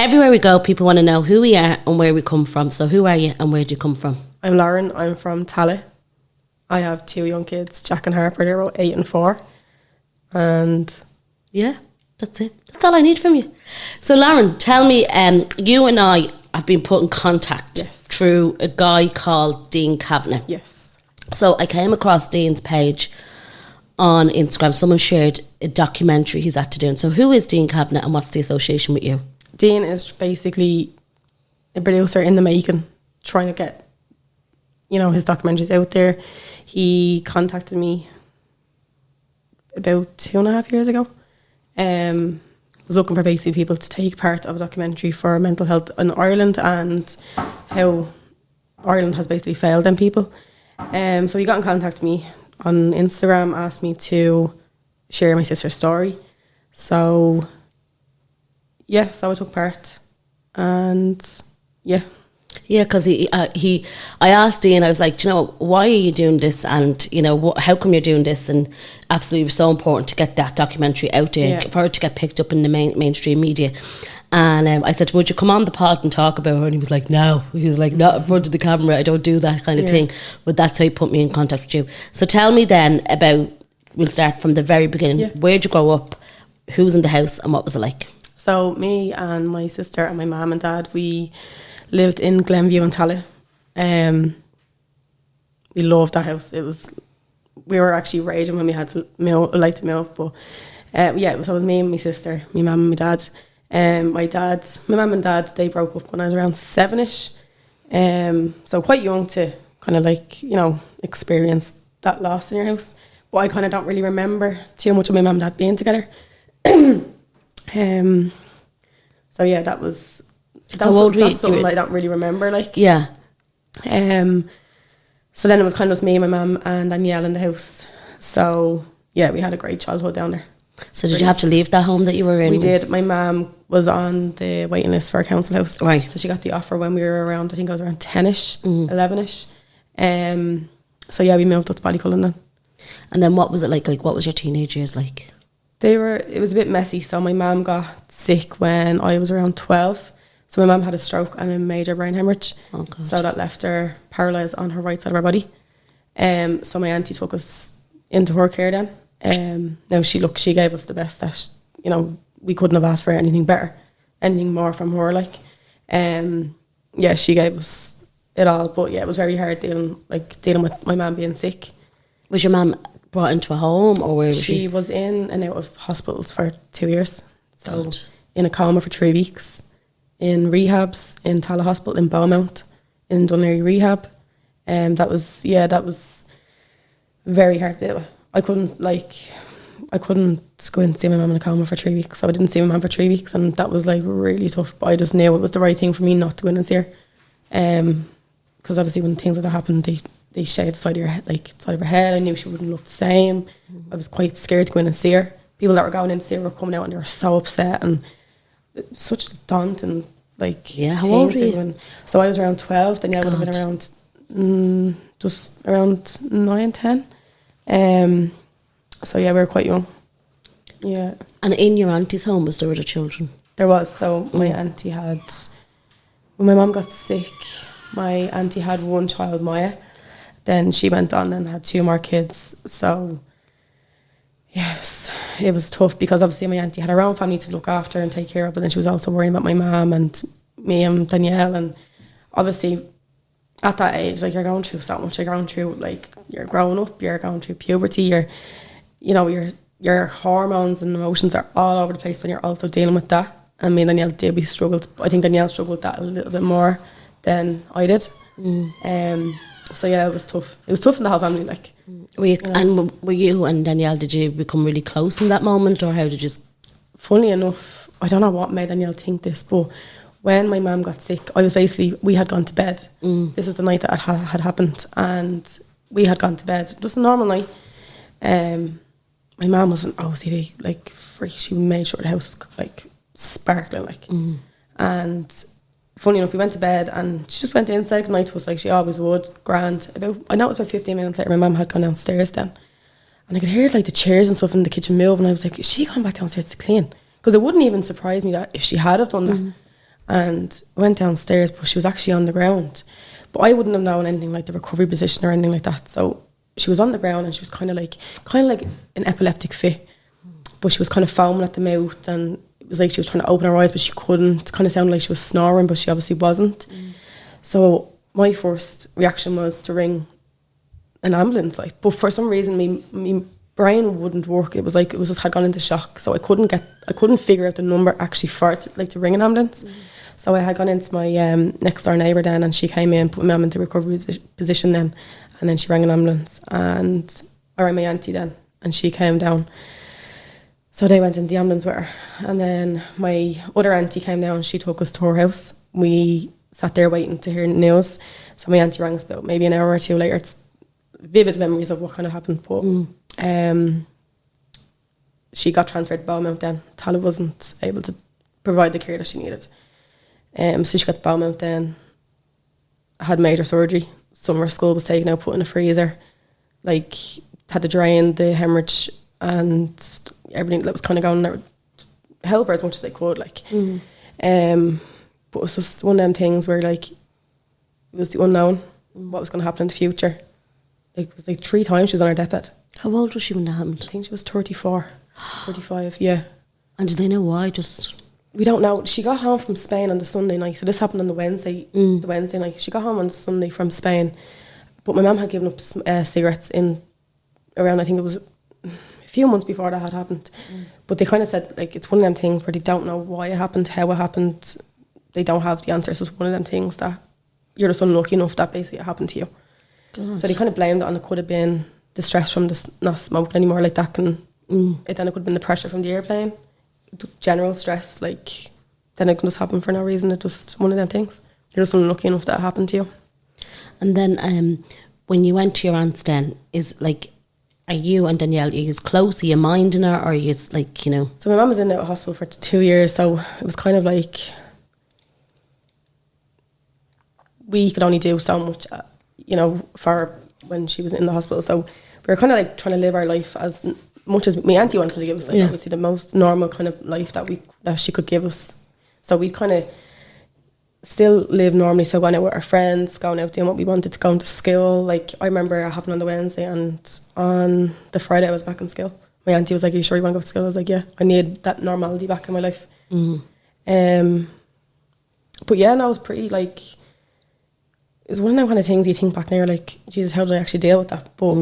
everywhere we go, people want to know who we are and where we come from. So who are you and where do you come from? I'm Lauren. I'm from Tallaght. I have 2 young kids, Jack and Harper. They're about 8 and 4. And yeah, that's it. That's all I need from you. So Lauren, tell me, you and I have been put in contact through a guy called Dean Kavanagh. Yes. So I came across Dean's page on Instagram. Someone shared a documentary he's had to do. And so who is Dean Kavanagh and what's the association with you? Dean is basically a producer in the making, trying to get, his documentaries out there. He contacted me about 2.5 years ago. Was looking for basically people to take part of a documentary for mental health in Ireland and how Ireland has basically failed them people. So he got in contact with me on Instagram, asked me to share my sister's story. So I took part, and yeah. Yeah, because I asked Dean, I was like, why are you doing this? And, how come you're doing this? And absolutely, it was so important to get that documentary out there, for it to get picked up in the mainstream media. And I said, would you come on the pod and talk about her? And he was like, no. He was like, not in front of the camera. I don't do that kind of thing. But that's how he put me in contact with you. So tell me then about, we'll start from the very beginning. Yeah. Where'd you grow up? Who was in the house? And what was it like? So me and my sister and my mum and dad, we lived in Glenview and Tallaght. We loved that house. We were actually raging when we had to move, but it was me and my sister, my mum and my dad. My mum and dad, they broke up when I was around 7ish. So quite young to kind of experience that loss in your house. But I kind of don't really remember too much of my mum and dad being together. So yeah, that was something I don't really remember. Yeah. So then it was kind of just me, my mum, and Danielle in the house. So yeah, we had a great childhood down there. So did you have to leave that home that you were in? We did. My mum was on the waiting list for a council house. Right. So she got the offer when we were around, I think I was around 10ish, 11ish. So yeah, we moved up to Ballycullen then. And then what was it like? What was your teenage years like? It was a bit messy. So my mum got sick when I was around 12. So my mum had a stroke and a major brain hemorrhage. Oh, God. So that left her paralysed on her right side of her body. So my auntie took us into her care then. Now she gave us the best that, we couldn't have asked for anything better, anything more from her. She gave us it all. But yeah, it was very hard dealing with my mum being sick. Was your mum brought into a home, or where was she? She was in and out of hospitals for 2 years. So God. In a coma for 3 weeks, in rehabs, in Tallaght Hospital, in Beaumont, in Dunleary Rehab. That was very hard to deal with. I couldn't go in and see my mum in a coma for 3 weeks. So I didn't see my mum for 3 weeks, and that was really tough. But I just knew it was the right thing for me not to go in and see her. Because obviously when things like that happen, they shade the side of your head, side of her head. I knew she wouldn't look the same. I was quite scared to go in and see her. People that were going in to see her were coming out and they were so upset, and it's such a daunting how old were you? So I was around 12. Danielle would have been around just around 9, 10. So yeah, we were quite young. Yeah. And in your auntie's home, was there other children? There was. So my auntie had, when my mum got sick, my auntie had one child, Maya. Then she went on and had 2 more kids. So yeah, it was tough because obviously my auntie had her own family to look after and take care of, but then she was also worrying about my mum and me and Danielle. And obviously at that age, you're going through so much. You're going through, you're growing up, you're going through puberty, your hormones and emotions are all over the place when you're also dealing with that. And me and Danielle we struggled. I think Danielle struggled with that a little bit more than I did. So yeah, it was tough. It was tough in the whole family. And were you and Danielle, did you become really close in that moment, or how did you? Funnily enough, I don't know what made Danielle think this, but when my mum got sick, we had gone to bed. This was the night that had happened, and we had gone to bed. Just a normal night. My mum wasn't OCD, freak. She made sure the house was sparkling, and funny enough, we went to bed and she just went in, said goodnight to us like she always would, grand. I know it was about 15 minutes later, my mum had gone downstairs then, and I could hear the chairs and stuff in the kitchen move, and I was like, is she gone back downstairs to clean? Because it wouldn't even surprise me that if she had have done that. and went downstairs, but she was actually on the ground. But I wouldn't have known anything like the recovery position or anything like that. So she was on the ground and she was kind of like an epileptic fit, but she was kind of foaming at the mouth, and it was like she was trying to open her eyes, but she couldn't. It kind of sounded like she was snoring, but she obviously wasn't. So my first reaction was to ring an ambulance, like. But for some reason, me brain wouldn't work. It was like it was just had gone into shock, so I couldn't figure out the number actually for it to ring an ambulance. So I had gone into my next door neighbour then, and she came in, put my mum into recovery position then, and then she rang an ambulance, and I rang my auntie then, and she came down. So they went in the ambulance with her, and then my other auntie came down. She took us to her house. We sat there waiting to hear the news. So my auntie rang us about maybe an hour or two later. It's vivid memories of what kind of happened, but she got transferred to Beaumont then. Tala wasn't able to provide the care that she needed. So she got to Beaumont then, had major surgery. Summer school was taken out, put in a freezer, like had to drain the hemorrhage and everything that was kind of going there. Help her as much as they could, like. But it was just one of them things where like it was the unknown, what was going to happen in the future. Like, it was like 3 times she was on her deathbed. How old was she when that happened? I think she was 35, yeah. And did they know why? We don't know. She got home from Spain on the Sunday night. So this happened on the Wednesday night. She got home on the Sunday from Spain. But my mum had given up cigarettes in around, I think it was a few months before that had happened. But they kind of said, like, it's one of them things where they don't know why it happened, how it happened. They don't have the answers. It's one of them things that you're just unlucky enough that basically it happened to you. God. So they kind of blamed it on it could have been the stress from not smoking anymore, like that can, then it could have been the pressure from the airplane. General stress, like, then it can just happen for no reason. It's just one of them things. You're just unlucky enough that it happened to you. And then when you went to your aunt's then, are you and Danielle, are you as close? Are you minding her, or are you like, you know? So my mum was in the hospital for 2 years, so it was kind of like we could only do so much, for when she was in the hospital. So we were kind of like trying to live our life as much as my auntie wanted to give us, obviously the most normal kind of life that she could give us. So we kind of still live normally. So going out with our friends, going out doing what we wanted, to going to school. Like, I remember it happened on the Wednesday, and on the Friday I was back in school. My auntie was like, "Are you sure you want to go to school?" I was like, "Yeah, I need that normality back in my life." But yeah, no, it was pretty, like, it was one of them kind of things you think back now, like, Jesus, how did I actually deal with that? But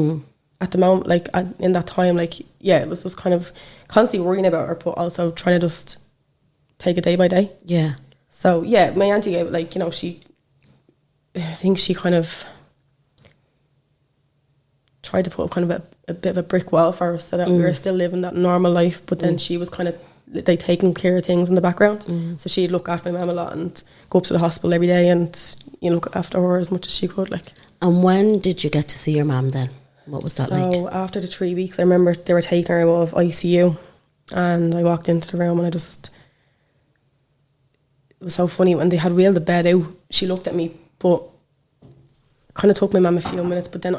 at the moment, like, in that time, like, yeah, it was just kind of constantly worrying about her, but also trying to just take it day by day. Yeah. So, yeah, my auntie gave, like, I think she kind of tried to put up kind of a bit of a brick wall for us so that we were still living that normal life, but then she was kind of, like, taking care of things in the background. So she'd look after my mum a lot and go up to the hospital every day and, look after her as much as she could, like. And when did you get to see your mum then? What was that like? So after the 3 weeks, I remember they were taking her out of ICU, and I walked into the room and it was so funny when they had wheeled the bed out. She looked at me, but kind of took my mum a few minutes. But then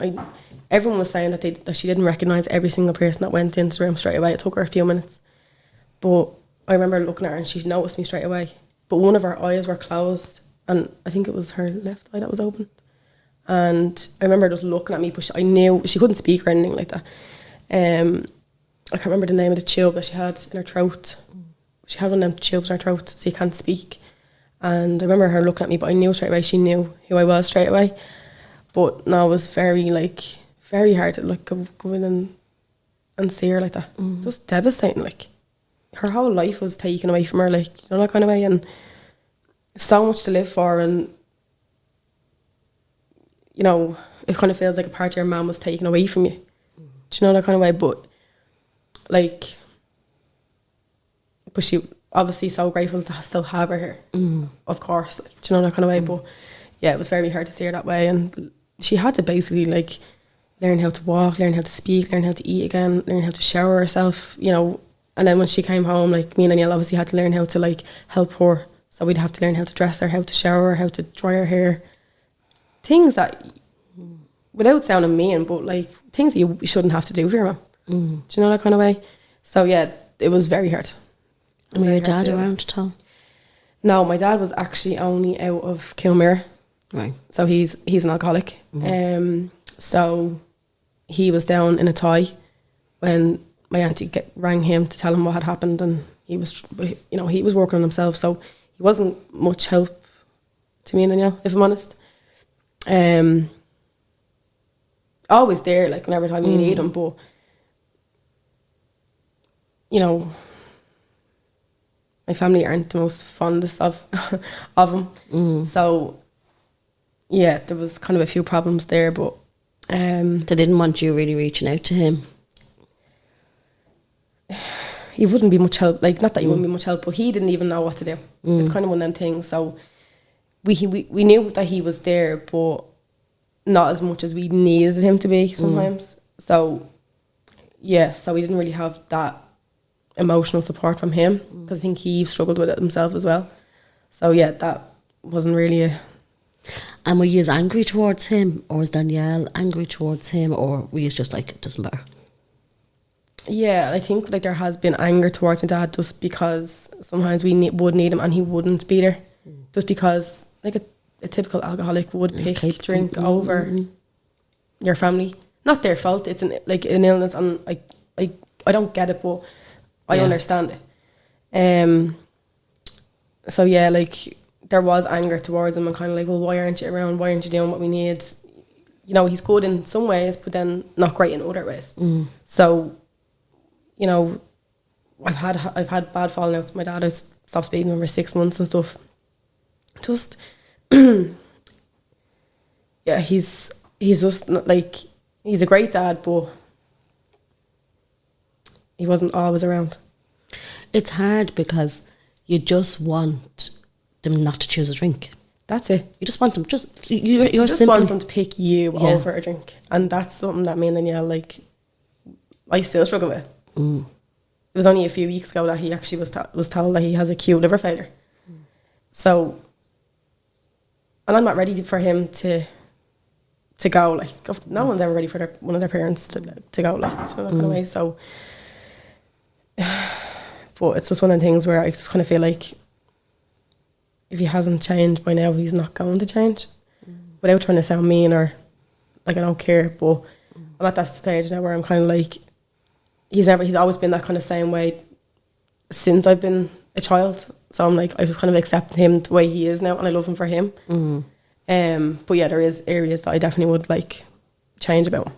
everyone was saying that she didn't recognise every single person that went into the room straight away. It took her a few minutes, but I remember looking at her and she noticed me straight away. But one of her eyes were closed, and I think it was her left eye that was open. And I remember just looking at me, but I knew she couldn't speak or anything like that. I can't remember the name of the tube that she had in her throat. She had one of them tubes in her throat, so you can't speak. And I remember her looking at me, but I knew straight away she knew who I was straight away. But no, it was very hard to go in and see her like that. Just devastating, like. Her whole life was taken away from her, like, that kind of way, and so much to live for, and it kind of feels like a part of your mum was taken away from you. Do you know, that kind of way? But she obviously so grateful to still have her here, of course, like, do you know, that kind of way? But yeah, it was very hard to see her that way, and she had to basically, like, learn how to walk, learn how to speak, learn how to eat again, learn how to shower herself, and then when she came home, like, me and Danielle obviously had to learn how to, like, help her. So we'd have to learn how to dress her, how to shower her, how to dry her hair. Things that, without sounding mean, but, like, things that you shouldn't have to do for your mum. Do you know, that kind of way? So, yeah, it was very hard. And were your dad around at all? No, my dad was actually only out of Kilmere. Right. So he's an alcoholic. So he was down in a tie when my auntie rang him to tell him what had happened, and he was working on himself, so he wasn't much help to me and Danielle, if I'm honest. Always there, like whenever time you need him, but you know, my family aren't the most fondest of him. So yeah, there was kind of a few problems there, but they didn't want you really reaching out to him. He wouldn't be much help. Like, not that he wouldn't be much help, but he didn't even know what to do. It's kind of one of them things. So we knew that he was there, but not as much as we needed him to be sometimes. So yeah, so we didn't really have that emotional support from him, because I think he struggled with it himself as well. So yeah, that wasn't really a... And were you as angry towards him, or was Danielle angry towards him, or were you just like, it doesn't matter? Yeah, I think like there has been anger towards my dad, just because sometimes we would need him and he wouldn't be there, just because like a typical alcoholic would pick drink over your family. Not their fault, it's an illness, and I don't get it, but I understand it. So yeah, like there was anger towards him, and kind of like, well, why aren't you around? Why aren't you doing what we need? You know, he's good in some ways, but then not great in other ways. So, you know, I've had bad falling outs with my dad. I stopped speaking over 6 months and stuff. Just, yeah, he's just not, like, he's a great dad, but he wasn't always around. It's hard because you just want them not to choose a drink. That's it. You just want them, you just simply want them to pick you over a drink, and that's something that me and Danielle, like, I still struggle with. It was only a few weeks ago that he actually was told that he has acute liver failure. So, and I'm not ready for him to go. Like, no one's ever ready for one of their parents to go, like, so that kind of way. So, but it's just one of the things where I just kind of feel like if he hasn't changed by now, he's not going to change. Without trying to sound mean or like I don't care, but I'm at that stage now where I'm kind of like, he's always been that kind of same way since I've been a child. So I'm like, I just kind of accept him the way he is now, and I love him for him. But yeah, there is areas that I definitely would like change about him.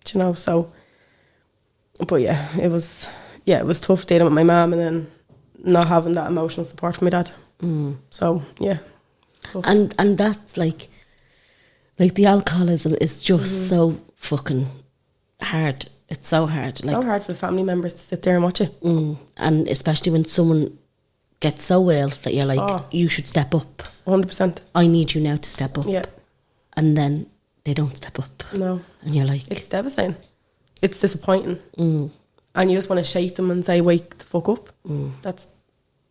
Do you know? So, but yeah, it was tough dealing with my mum and then not having that emotional support from my dad. So yeah, tough. And that's like the alcoholism is just so fucking hard. It's so hard. It's so hard for the family members to sit there and watch it. And especially when someone gets so ill that you're like, you should step up. 100%. I need you now to step up. Yeah. And then they don't step up. No. And you're like... It's devastating. It's disappointing. And you just want to shake them and say, wake the fuck up. That's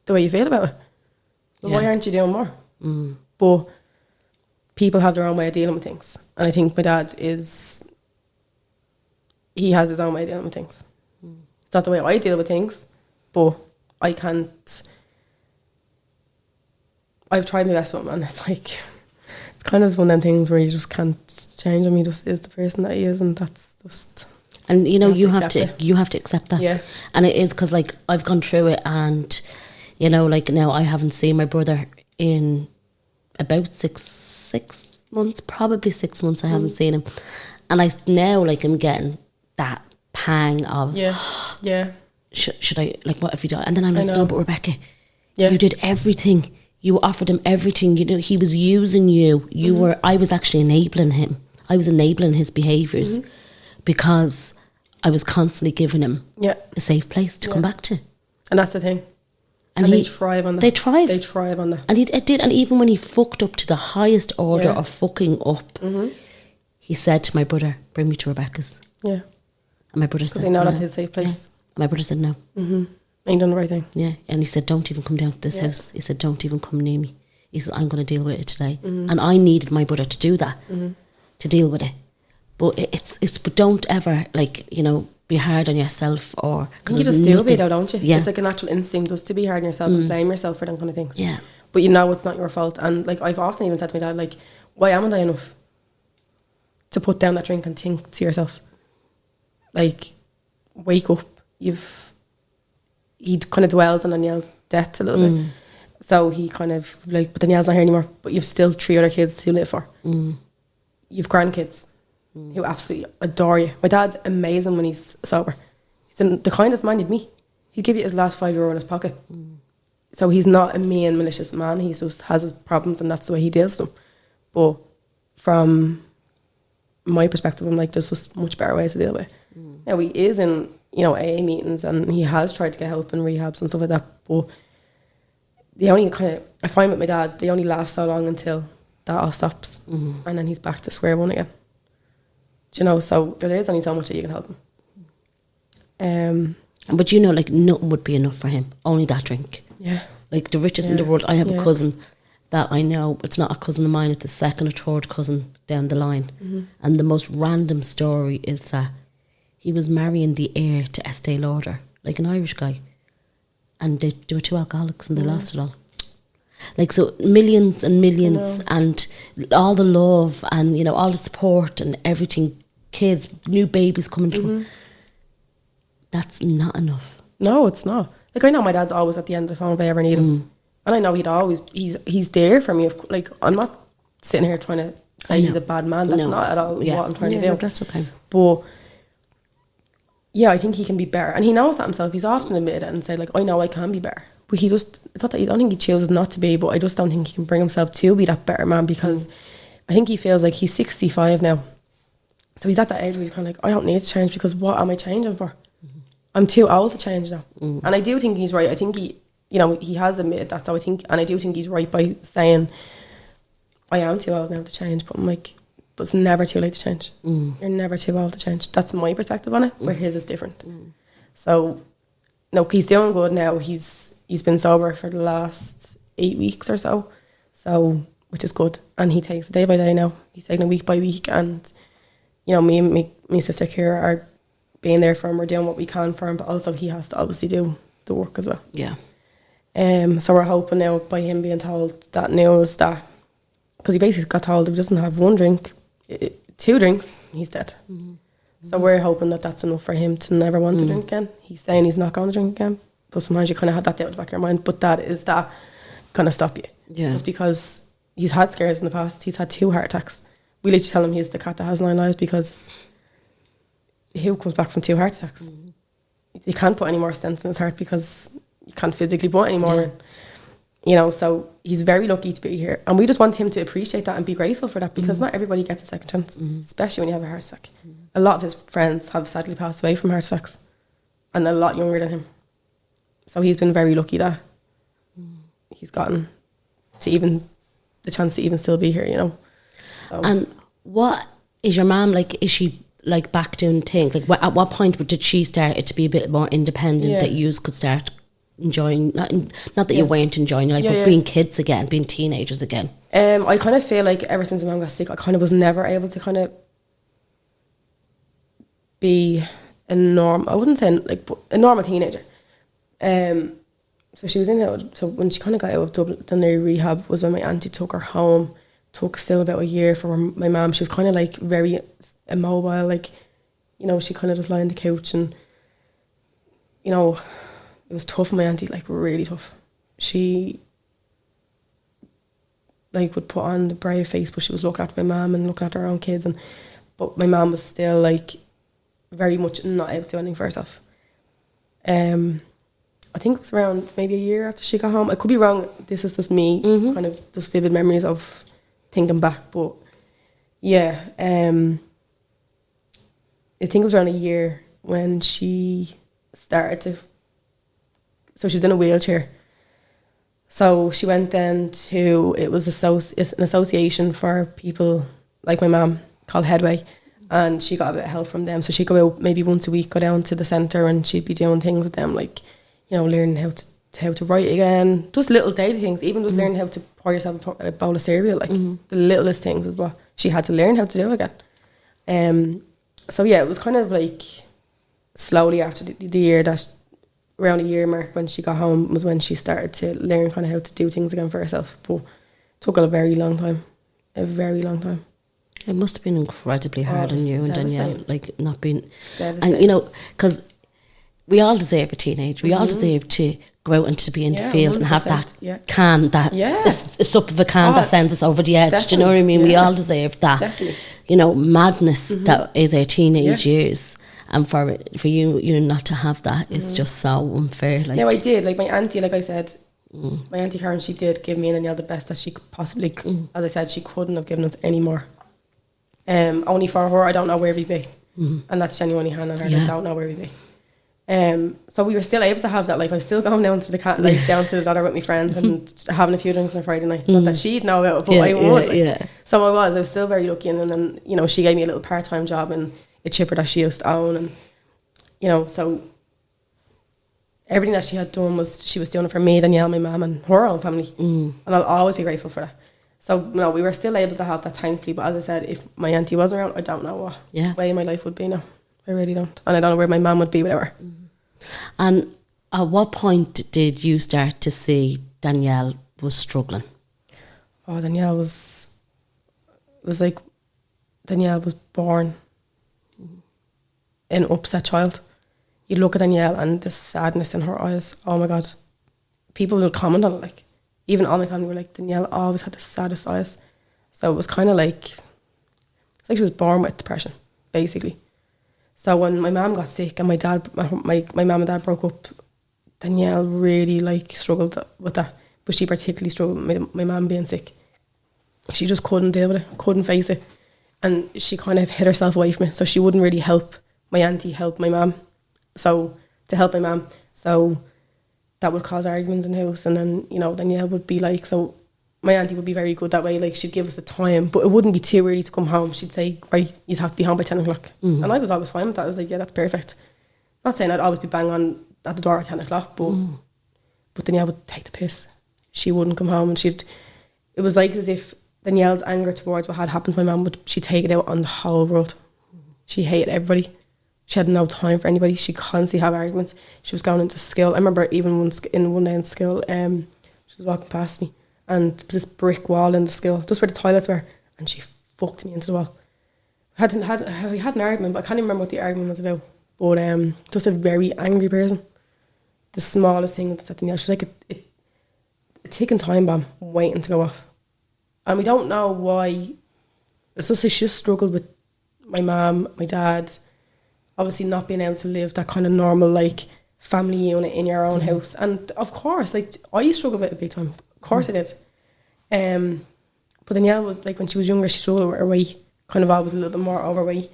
the way you feel about it. Well, why aren't you doing more? But people have their own way of dealing with things. And I think my dad he has his own way of dealing with things. It's not the way I deal with things, but I can't... I've tried my best with him, and it's like... It's kind of one of them things where you just can't change him. He just is the person that he is, and that's just... And, you know, you have to accept that. Yeah. And it is because, like, I've gone through it, and, you know, like, now I haven't seen my brother in about six months, probably 6 months I haven't seen him. And I now, like, I'm getting that pang of... Yeah. Should I, like, what have you done? And then I'm like, no, but Rebecca, you did everything. You offered him everything. You know, he was using you. I was actually enabling him. I was enabling his behaviours because I was constantly giving him a safe place to come back to. And that's the thing. And they thrive on that. They thrive. They thrive on that. And he did. And even when he fucked up to the highest order of fucking up, he said to my brother, bring me to Rebecca's. Yeah. And my brother said, because they know that's his safe place. Yeah. And my brother said no. And you done the right thing. Yeah. And he said, don't even come down to this house. He said, don't even come near me. He said, I'm going to deal with it today. And I needed my brother to do that, to deal with it. But but don't ever, like, you know, be hard on yourself, or because you just do be though, don't you? Yeah. It's like a natural instinct just to be hard on yourself and blame yourself for them kind of things. Yeah. But you know it's not your fault. And like I've often even said to my dad, like, why haven't I enough to put down that drink and think to yourself, like, wake up. He kind of dwells on Danielle's death a little bit. So he kind of like, but Danielle's not here anymore, but you've still 3 other kids to live for. You've grandkids who absolutely adore you. My dad's amazing when he's sober. He's the kindest man you'd meet. He'd give you his last €5 in his pocket. So he's not a mean, malicious man. He just has his problems and that's the way he deals with them. But from my perspective, I'm like, there's just much better ways to deal with it. Now he is in, you know, AA meetings and he has tried to get help in rehabs and stuff like that, but they only kind of, I find with my dad, they only last so long until that all stops, and then he's back to square one again. Do you know, so there is only so much that you can help him. But you know, like, nothing would be enough for him, only that drink. Yeah. Like, the richest in the world. I have a cousin that I know, it's not a cousin of mine, it's a second or third cousin down the line. And the most random story is that he was marrying the heir to Estee Lauder, like an Irish guy. And they were 2 alcoholics and they lost it all. Like, so millions and millions and all the love and, you know, all the support and everything, kids, new babies coming to him. That's not enough. No, it's not. Like, I know my dad's always at the end of the phone if I ever need him. And I know he's there for me. Like, I'm not sitting here trying to say he's a bad man. That's not at all what I'm trying to do. No, that's okay. But yeah, I think he can be better. And he knows that himself. He's often admitted it and said, like, I know I can be better. But he just, it's not that I don't think he chooses not to be, but I just don't think he can bring himself to be that better man, because I think he feels like he's 65 now. So he's at that age where he's kind of like, I don't need to change, because what am I changing for? I'm too old to change now. And I do think he's right. I think he, you know, he has admitted that. So I think, and I do think he's right by saying, I am too old now to change. But I'm like, but it's never too late to change. You're never too old to change. That's my perspective on it, where his is different. So, no, he's doing good now. He's been sober for the last 8 weeks or so, which is good. And he takes it day by day now. He's taking it week by week. And, you know, me and my sister Kira are being there for him. We're doing what we can for him, but also he has to obviously do the work as well. Yeah. So we're hoping now, by him being told that news, that, because he basically got told if he doesn't have 1 drink, 2 drinks, he's dead. So we're hoping that that's enough for him to never want to drink again. He's saying he's not going to drink again, but sometimes you kind of have that doubt at the back of your mind, but that kind of stop you. Yeah. It's because he's had scares in the past. He's had 2 heart attacks. We literally tell him he's the cat that has 9 lives, because who comes back from 2 heart attacks? You can't put any more stents in his heart because you can't physically put any more in. You know, so he's very lucky to be here. And we just want him to appreciate that and be grateful for that, because not everybody gets a second chance, especially when you have a heart attack. A lot of his friends have sadly passed away from heart attacks, and a lot younger than him. So he's been very lucky that he's gotten to even the chance to even still be here, you know. So. And what is your mum like? Is she like back doing things? Like, at what point did she start it to be a bit more independent, that you could start enjoying, not that you weren't enjoying your life, but being kids again, being teenagers again? I kind of feel like ever since my mum got sick, I kind of was never able to kind of be a normal, I wouldn't say like a normal teenager. So she was in it. So when she kind of got out of Dublin rehab was when my auntie took her home. Took still about a year for my mum. She was kind of like very immobile, like, you know, she kind of just lie on the couch, and, you know, it was tough for my auntie, like really tough. She like would put on the brave face, but she was looking after my mum and looking after her own kids, but my mum was still like very much not able to do anything for herself. I think it was around maybe a year after she got home. I could be wrong. This is just me, kind of just vivid memories of thinking back. But yeah, I think it was around a year when she started to. So she was in a wheelchair. So she went then to, it was an association for people like my mum called Headway, and she got a bit of help from them. So she'd go out maybe once a week, go down to the centre, and she'd be doing things with them, like, you know, learning how to write again, just little daily things, even just learning how to pour yourself a bowl of cereal, like the littlest things is what she had to learn how to do again. So yeah, it was kind of like slowly after the year that, around a year mark when she got home, was when she started to learn kind of how to do things again for herself. But it took a very long time. A very long time. It must have been incredibly hard on you and Danielle, like not being... And, you know, because we all deserve a teenage. We all deserve to go out and to be in the field and have that can, a sup of a can that sends us over the edge. Do you know what I mean? We all deserve that, you know, madness that is our teenage years. And for you not to have that is just so unfair. Like, no, I did. Like my auntie, like I said, my auntie Karen, she did give me and Danielle the best that she could possibly. As I said, she couldn't have given us any more. Only for her, I don't know where we'd be, and that's genuinely hand on heart. I don't know where we'd be. So we were still able to have that. Like I was still going down to the down to the daughter with my friends and having a few drinks on a Friday night. Not that she'd know about it, but I would. So I was still very lucky, and then you know she gave me a little part-time job in a chipper that she used to own, and you know, so everything that she had done she was doing it for me, Danielle, my mum, and her own family, and I'll always be grateful for that. So no, we were still able to have that, thankfully. But as I said, if my auntie wasn't around, I don't know what way my life would be now. I really don't, and I don't know where my mum would be, whatever. And at what point did you start to see Danielle was struggling? Oh, Danielle was born an upset child. You look at Danielle and the sadness in her eyes. Oh my God, people would comment on it. Like even all my family were like, Danielle always had the saddest eyes. So it was kind of like, it's like she was born with depression, basically. So when my mum got sick and my mum and dad broke up, Danielle really like struggled with that. But she particularly struggled with my mum being sick. She just couldn't deal with it, couldn't face it. And she kind of hid herself away from it. So she wouldn't really help my auntie, help my mum. So to help my mum. So that would cause arguments in the house. And then, you know, Danielle would be like, so my auntie would be very good that way. Like she'd give us the time, but it wouldn't be too early to come home. She'd say, right, you'd have to be home by 10 o'clock. And I was always fine with that. I was like, yeah, that's perfect. Not saying I'd always be bang on at the door at 10 o'clock, but Danielle would take the piss. She wouldn't come home, and it was like as if Danielle's anger towards what had happened to my mum, she'd take it out on the whole world. She hated everybody. She had no time for anybody. She constantly had arguments. She was going into school. I remember even one day in school, she was walking past me, and there was this brick wall in the school, just where the toilets were, and she fucked me into the wall. We had an argument, but I can't even remember what the argument was about. But just a very angry person. The smallest thing that Danielle, she was like a ticking time bomb waiting to go off. And we don't know why. It's just like she just struggled with my mum, my dad, obviously not being able to live that kind of normal like family unit in your own house. And of course, like I struggled with it big time. Of course I did. But Danielle was like, when she was younger, she struggled with her weight, kind of always a little bit more overweight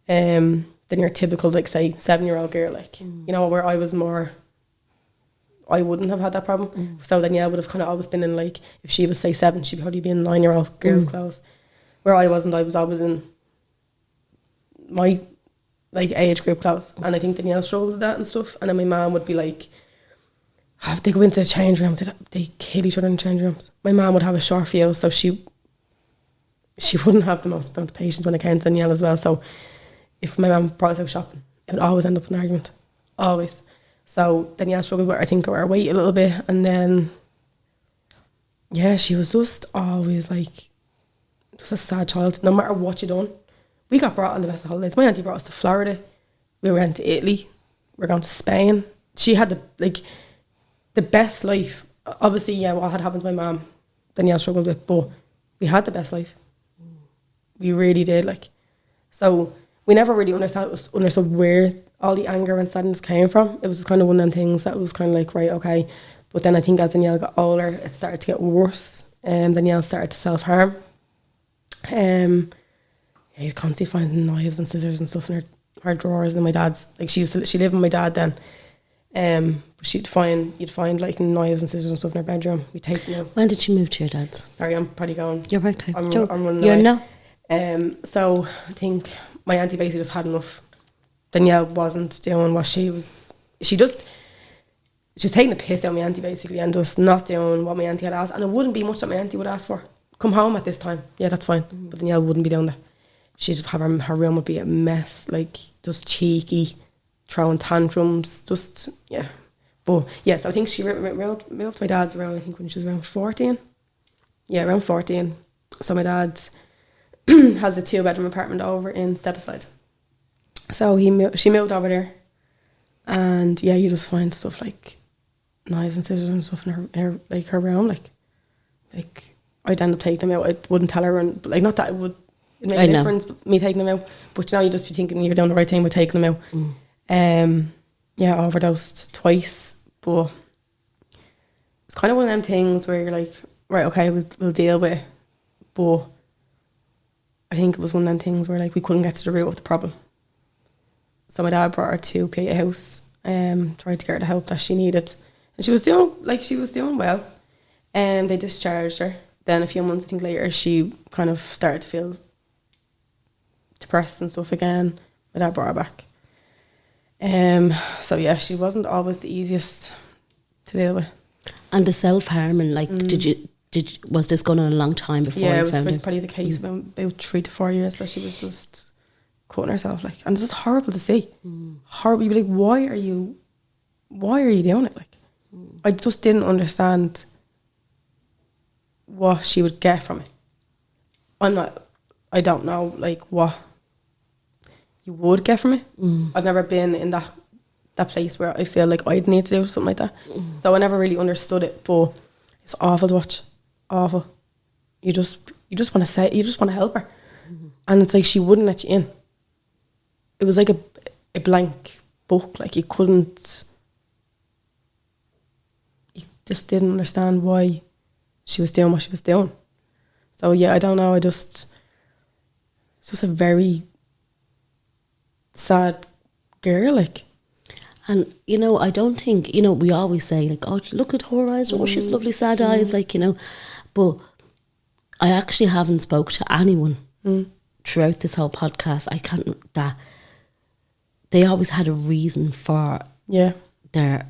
than your typical, like say, 7-year-old girl, like you know, where I was more, I wouldn't have had that problem. So Danielle would have kind of always been in, like, if she was say 7, she'd probably be in 9-year-old girl's clothes. Where I wasn't, I was always in my like age group clothes. And I think Danielle struggled with that and stuff. And then my mum would be like, they go into the change rooms, they kill each other in the change rooms. My mum would have a short fuse, so she wouldn't have the most amount of patience when it came to Danielle as well. So if my mum brought us out shopping, it would always end up in an argument. Always. So Danielle struggled with, I think, her weight a little bit. And then, yeah, she was just always like, just a sad child, no matter what you done. We got brought on the best of holidays. My auntie brought us to Florida. We went to Italy. We were going to Spain. She had the best life. Obviously, yeah, what had happened to my mum, Danielle struggled with, but we had the best life. We really did, like. So we never really understood where all the anger and sadness came from. It was kind of one of them things that was kind of like, right, okay. But then I think as Danielle got older, it started to get worse. Danielle started to self-harm. You'd constantly find knives and scissors and stuff in her drawers. And my dad's, like, she lived with my dad then. But you'd find like knives and scissors and stuff in her bedroom. We'd take them out. When did you move to your dad's? Sorry, I'm probably going. You're right. I'm running You're away. no. So I think my auntie basically just had enough. Danielle wasn't doing what she was. She was taking the piss out of my auntie basically, and just not doing what my auntie had asked. And it wouldn't be much that my auntie would ask for. Come home at this time. Yeah, that's fine. But Danielle wouldn't be doing that. She'd have her room would be a mess, like just cheeky, throwing tantrums, just, yeah. But, yeah, so I think she moved to my dad's around, I think when she was around 14. Yeah, around 14. So my dad has a 2-bedroom apartment over in Stepaside. So she moved over there. And, yeah, you just find stuff like knives and scissors and stuff in her room, like I'd end up taking them out. I wouldn't tell her, but like, not that it would make a difference, me taking them out, but you just be thinking you're doing the right thing by taking them out. Yeah, overdosed twice, but it's kind of one of them things where you're like, right, okay, we'll deal with it, but I think it was one of them things where like we couldn't get to the root of the problem. So my dad brought her to PA House, tried to get her the help that she needed, and she was doing well. And they discharged her. Then a few months, I think, later, she kind of started to feel depressed and stuff again. My dad brought her back. So yeah, she wasn't always the easiest to deal with. And the self-harming, like, was this going on a long time before you found her? Yeah, it was probably the case about 3 to 4 years that she was just cutting herself, like, and it's just horrible to see. Horrible. You'd be like, why are you doing it? Like, I just didn't understand what she would get from it. I don't know, like, what you would get from it. I've never been in that place where I feel like I'd need to do something like that. So I never really understood it, but it's awful to watch. Awful. You just want to help her. And it's like she wouldn't let you in. It was like a blank book, like you just didn't understand why she was doing what she was doing. So yeah, I don't know, it's just a very sad girl, like. And, I don't think, we always say, like, oh, look at her eyes, oh, she's lovely sad eyes, like, but I actually haven't spoke to anyone throughout this whole podcast. That they always had a reason for their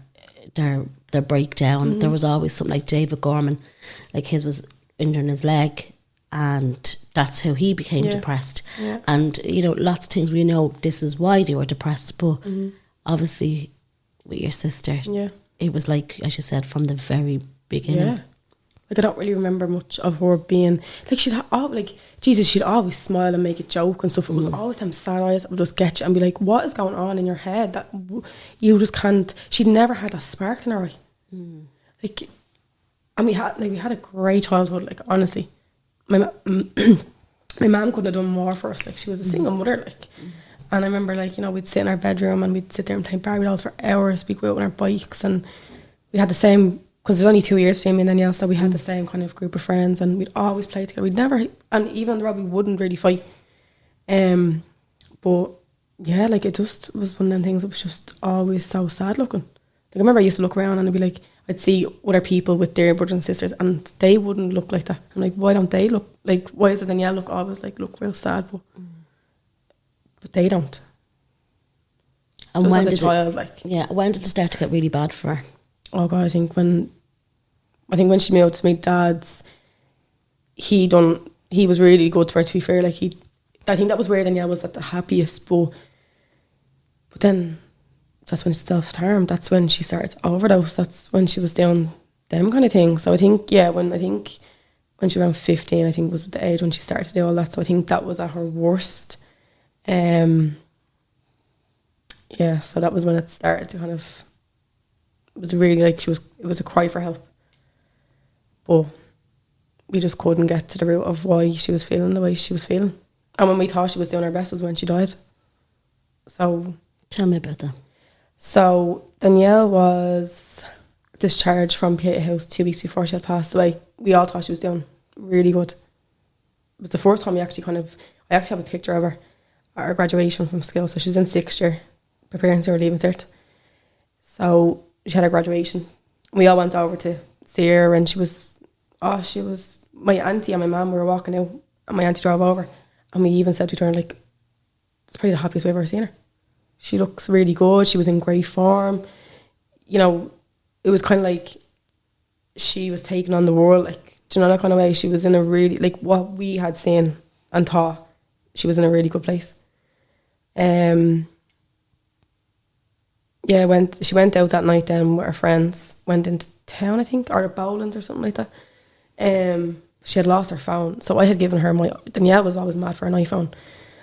breakdown. There was always something, like David Gorman, like his was injuring his leg, and that's how he became depressed. And lots of things we know this is why they were depressed, but obviously with your sister, it was like, as you said, from the very beginning. Like, I don't really remember much of her being like, she'd always smile and make a joke and stuff. It was always them sad eyes that would just get you and be like, what is going on in your head that you just can't. She'd never had that spark in her eye. Like, and we had a great childhood, like, honestly. My mum couldn't have done more for us. Like, she was a single mother, like. And I remember, like, we'd sit in our bedroom and we'd sit there and play Barbie dolls for hours. We'd go out on our bikes, and we had the same, because there's only 2 years between me and Danielle, so we had the same kind of group of friends, and we'd always play together. We'd never, and even on the road, we wouldn't really fight. But yeah, like, it just was one of them things that was just always so sad looking. Like, I remember I used to look around and I'd be like, I'd see other people with their brothers and sisters, and they wouldn't look like that. I'm like, why don't they look like? Why is it Danielle always look real sad, but they don't. And just when as a child, when did it start to get really bad for her? Oh God, I think when she moved to my dad's, he was really good to her, to be fair. Like, I think that was where Danielle was at the happiest, but then that's when she self-harmed. That's when she started to overdose. That's when she was doing them kind of things. So I think, when she was around 15, I think was the age when she started to do all that. So I think that was at her worst. So that was when it started to kind of, it was really like it was a cry for help. But we just couldn't get to the root of why she was feeling the way she was feeling. And when we thought she was doing her best was when she died. So tell me about that. So Danielle was discharged from PA House 2 weeks before she had passed away. We all thought she was doing really good. It was the first time I actually have a picture of her at her graduation from school. So she was in 6th year, preparing to her leaving cert. So she had her graduation. We all went over to see her, and she was, my auntie and my mum were walking out, and my auntie drove over, and we even said to her, like, it's probably the happiest we've ever seen her. She looks really good. She was in great form. It was kind of like she was taking on the world, like, do you know that kind of way? She was in a really, like, what we had seen and thought, she was in a really good place. Yeah, she went out that night then with her friends, went into town, I think, or bowling or something like that. She had lost her phone, so I had given her Danielle was always mad for an iPhone,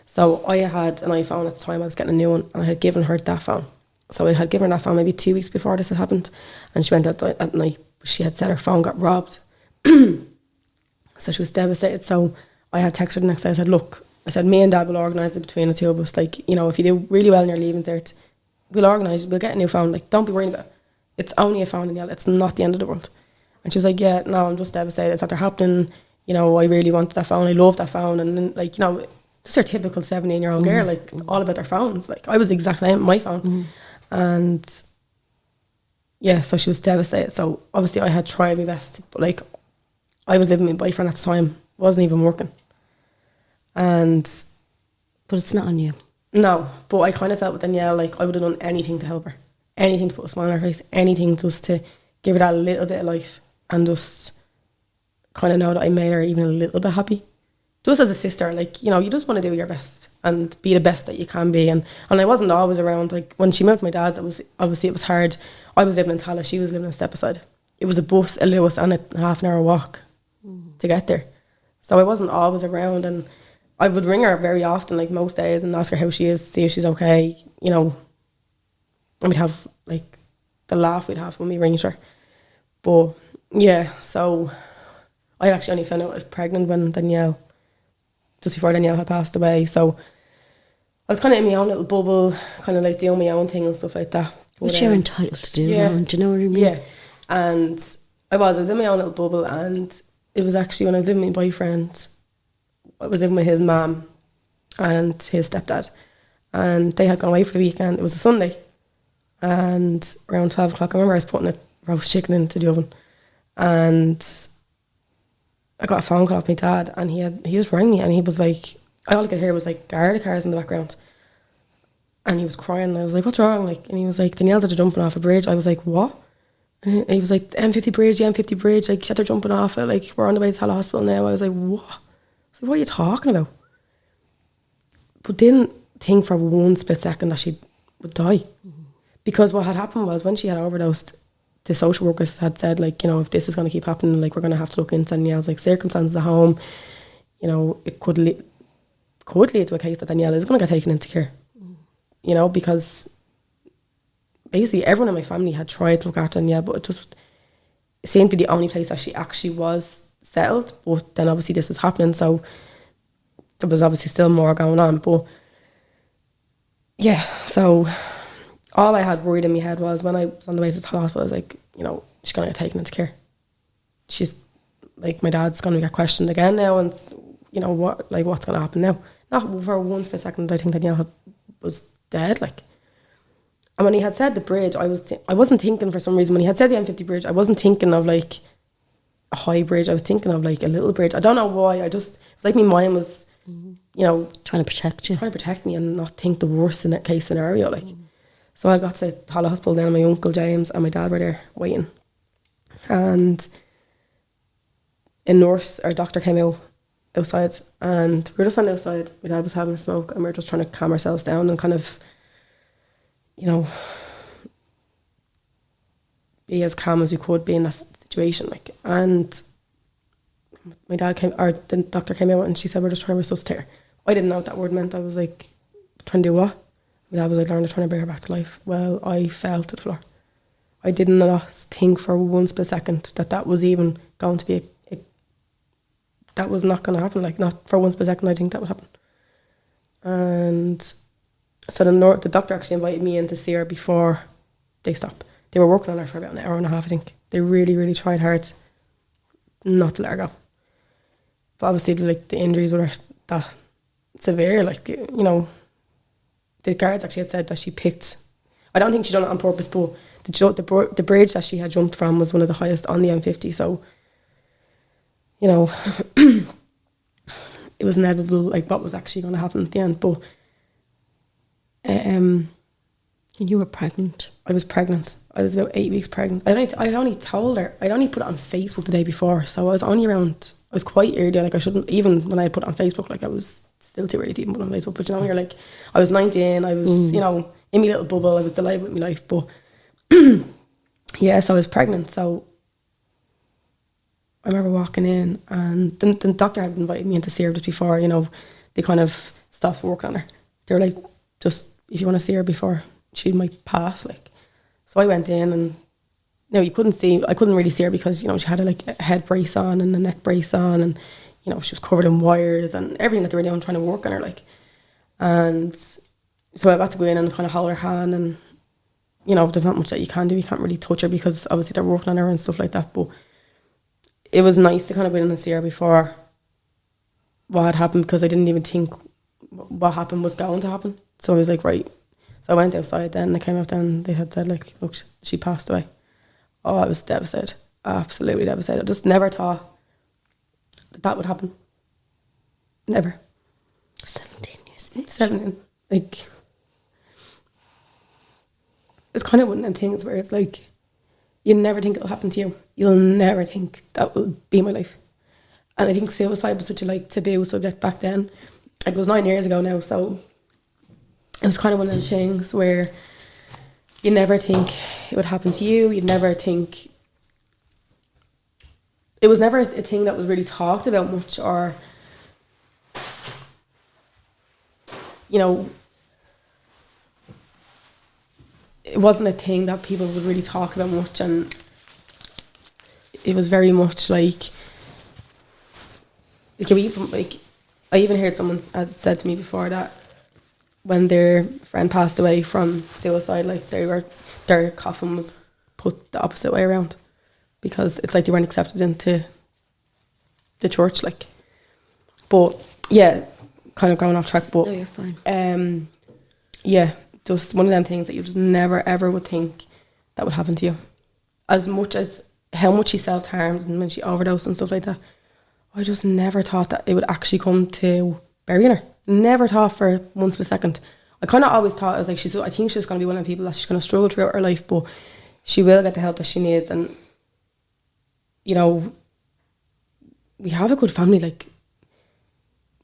so I had an iPhone at the time. I was getting a new one, and I had given her that phone. So I had given her that phone maybe 2 weeks before this had happened, and she went out at night. She had said her phone got robbed, so she was devastated. So I had texted her the next day. I said, look, me and Dad will organise it between the two of us. Like, you know, if you do really well in your leaving cert, we'll organise, we'll get a new phone. Like, don't be worried about it. It's only a phone, Danielle. It's not the end of the world. And she was like, yeah, no, I'm just devastated. It's after happening. You know, I really wanted that phone. I loved that phone. And then, like, you know, just her typical 17-year-old girl, like, all about their phones. Like, I was the exact same, my phone. And, yeah, so she was devastated. So, obviously, I had tried my best. But, like, I was living with my boyfriend at the time. Wasn't even working. But it's not on you. No, but I kind of felt with Danielle, like, I would have done anything to help her. Anything to put a smile on her face. Anything just to give her that little bit of life. And just kind of know that I made her even a little bit happy. Just as a sister, like, you know, you just want to do your best and be the best that you can be. And I wasn't always around. Like, when she moved to my dad's, it was hard. I was living in Tallaght, she was living in Stepaside. It was a bus, a Lewis, and a half an hour walk to get there. So I wasn't always around, and I would ring her very often, like most days, and ask her how she is, see if she's okay, you know. And we'd have, like, the laugh we'd have when we ring her. But, yeah, so I actually only found out I was pregnant when just before Danielle had passed away. So I was kind of in my own little bubble, kind of like doing my own thing and stuff like that. But, which you're entitled to do, now, do you know what I mean? Yeah, and I was in my own little bubble, and it was actually when I was living with my boyfriend, I was living with his mum and his stepdad, and they had gone away for the weekend. It was a Sunday, and around 12 o'clock, I remember I was putting a roast chicken into the oven, and I got a phone call off my dad, and he just rang me, and he was like, all I could hear was like Garda cars in the background, and he was crying, and I was like, what's wrong? Like, and he was like, Danielle's after jumping off a bridge. I was like, what? And he was like, M50 bridge, the M50 bridge, like, they're jumping off it, like, we're on the way to Tallaght Hospital now. I was like, what? I was like, what are you talking about? But didn't think for one split second that she would die. Because what had happened was, when she had overdosed, the social workers had said, like, you know, if this is going to keep happening, like, we're going to have to look into Danielle's, like, circumstances at home. You know, it could lead to a case that Danielle is going to get taken into care. You know, because basically everyone in my family had tried to look after Danielle, but it seemed to be the only place that she actually was settled. But then obviously this was happening, so there was obviously still more going on. But yeah, so all I had worried in my head was, when I was on the way to the hospital, I was like, you know, she's going to get taken into care. She's, like, my dad's going to get questioned again now, and, you know, what's going to happen now? Not for one split second I think Danielle was dead, like. And when he had said the bridge, I wasn't thinking, for some reason, when he had said the M50 bridge, I wasn't thinking of, like, a high bridge. I was thinking of, like, a little bridge. I don't know why. It was like my mind was, you know, trying to protect you. Trying to protect me and not think the worst in that case scenario, like. So I got to Tallaght Hospital then, and my uncle James and my dad were there waiting. And a nurse or doctor came outside, and we were just on the outside. My dad was having a smoke, and we were just trying to calm ourselves down and kind of, you know, be as calm as we could be in that situation, like. And my dad the doctor came out, and she said, we're just trying to resuscitate her. I didn't know what that word meant. I was like, trying to do what? My dad was like, Lauren, they're trying to bring her back to life. Well, I fell to the floor. I did not think for one split second that was even going to be that was not going to happen. Like, not for one split second I think that would happen. And so the doctor actually invited me in to see her before they stopped. They were working on her for about an hour and a half, I think. They really, really tried hard not to let her go. But obviously, like, the injuries were that severe. Like, you know, the guards actually had said that she picked, I don't think she done it on purpose, but the bridge that she had jumped from was one of the highest on the M50. So, you know, it was inevitable, like, what was actually going to happen at the end. But and you were pregnant. I was pregnant. I was about 8 weeks pregnant. I'd only told her. I'd only put it on Facebook the day before, so I was only around. I was quite early. Like, I shouldn't, even when I put it on Facebook, like, I was still too early to even put it on Facebook. But, you know, you're like, I was 19. I was, you know, in my little bubble. I was delighted with my life, but yeah, so I was pregnant. So I remember walking in, and the doctor had invited me in to see her just before, you know, they kind of stopped working on her. They were like, just, if you want to see her before she might pass, like. So I went in, and no, I couldn't really see her because, you know, she had a head brace on and a neck brace on, and, you know, she was covered in wires and everything that they were doing trying to work on her, like. And so I got to go in and kind of hold her hand, and, you know, there's not much that you can do. You can't really touch her because obviously they're working on her and stuff like that. But it was nice to kind of go in and see her before what had happened, because I didn't even think what happened was going to happen. So I was like, right. So I went outside then, and I came out then, and they had said, like, look, she passed away. Oh, I was devastated. Absolutely devastated. I just never thought that would happen. Never. 17 years of age. 17. Like, it's kind of one of them things where it's like, you never think it'll happen to you. You'll never think that will be my life. And I think suicide was such a taboo subject back then. It was 9 years ago now, so it was kind of one of those things where you never think it would happen to you. You'd never think... It was never a thing that was really talked about much, or, you know, it wasn't a thing that people would really talk about much, and it was very much like I even heard someone had said to me before that when their friend passed away from suicide, like their coffin was put the opposite way around, because it's like they weren't accepted into the church, like. But yeah, kind of going off track, but no, you're fine. Yeah, just one of them things that you just never ever would think that would happen to you. As much as how much she self-harmed and when she overdosed and stuff like that, I just never thought that it would actually come to burying her. Never thought for one split second. I kind of always thought, I was like, I think she's going to be one of the people that she's going to struggle throughout her life, but she will get the help that she needs. And, you know, we have a good family. Like,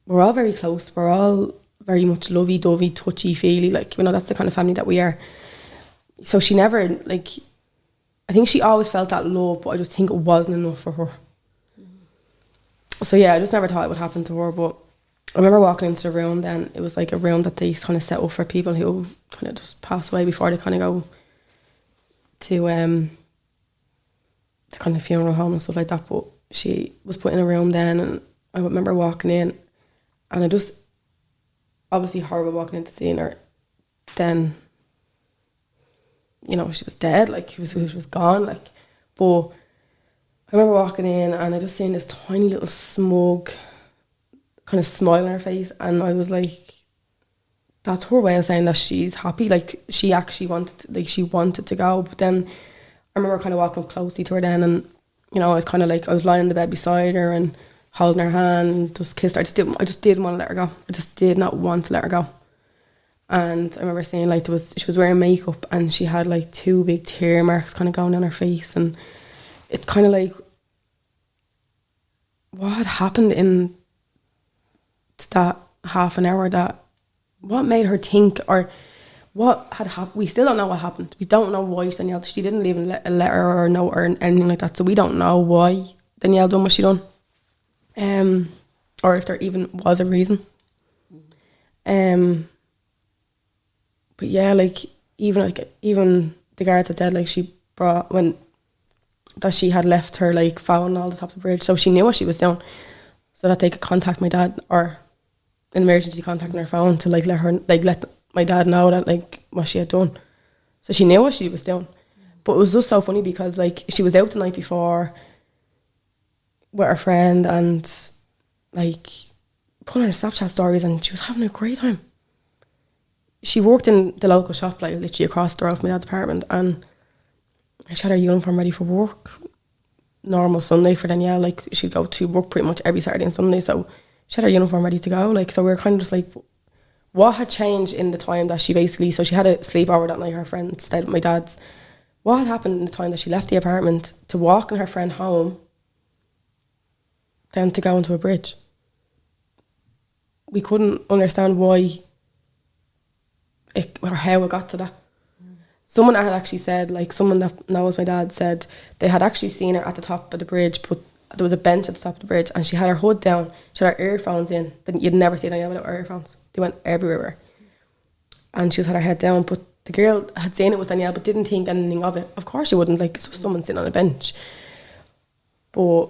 we're all very close. We're all very much lovey-dovey, touchy-feely. Like, you know, that's the kind of family that we are. So she never, like, I think she always felt that love, but I just think it wasn't enough for her. So yeah, I just never thought it would happen to her. But I remember walking into the room then. It was like a room that they kind of set up for people who kind of just pass away before they kind of go to the kind of funeral home and stuff like that. But she was put in a room then, and I remember walking in, and I just, obviously horrible walking into seeing her. Then, you know, she was dead, like she was gone, like. But I remember walking in, and I just seen this tiny little smug kind of smile on her face, and I was like, that's her way of saying that she's happy. Like, she actually wanted to go. But then I remember kind of walking up closely to her then, and, you know, I was kind of like, I was lying in the bed beside her and holding her hand and just kissed her. I just didn't want to let her go. I just did not want to let her go. And I remember seeing, like, she was wearing makeup, and she had like 2 big tear marks kind of going down her face, and it's kind of like, what had happened in that half an hour, what made her think, or what had happened? We still don't know what happened. We don't know why Danielle, she didn't leave a letter or a note or anything like that, so we don't know why Danielle done what she done, or if there even was a reason. But yeah, like even the guards had said, like, she brought that she had left her like phone all the top of the bridge, so she knew what she was doing, so that they could contact my dad, or an emergency contact on her phone to like let my dad know that, like, what she had done. So she knew what she was doing. But it was just so funny because, like, she was out the night before with her friend, and like putting on her Snapchat stories, and she was having a great time. She worked in the local shop, like literally across the road from my dad's apartment, and she had her uniform ready for work. Normal Sunday for Danielle, like, she'd go to work pretty much every Saturday and Sunday, so she had her uniform ready to go. Like, so we were kind of just like, what had changed in the time that she basically, so she had a sleepover that night, her friend stayed at my dad's. What had happened in the time that she left the apartment to walk in her friend home, then to go into a bridge? We couldn't understand why or how it got to that. Someone had actually said, like someone that knows my dad said, they had actually seen her at the top of the bridge, but there was a bench at the top of the bridge and she had her hood down, she had her earphones in. Then you'd never see Danielle without earphones. They went everywhere. And she had her head down, but the girl had seen it was Danielle but didn't think anything of it. Of course you wouldn't, like, it's just someone sitting on a bench. But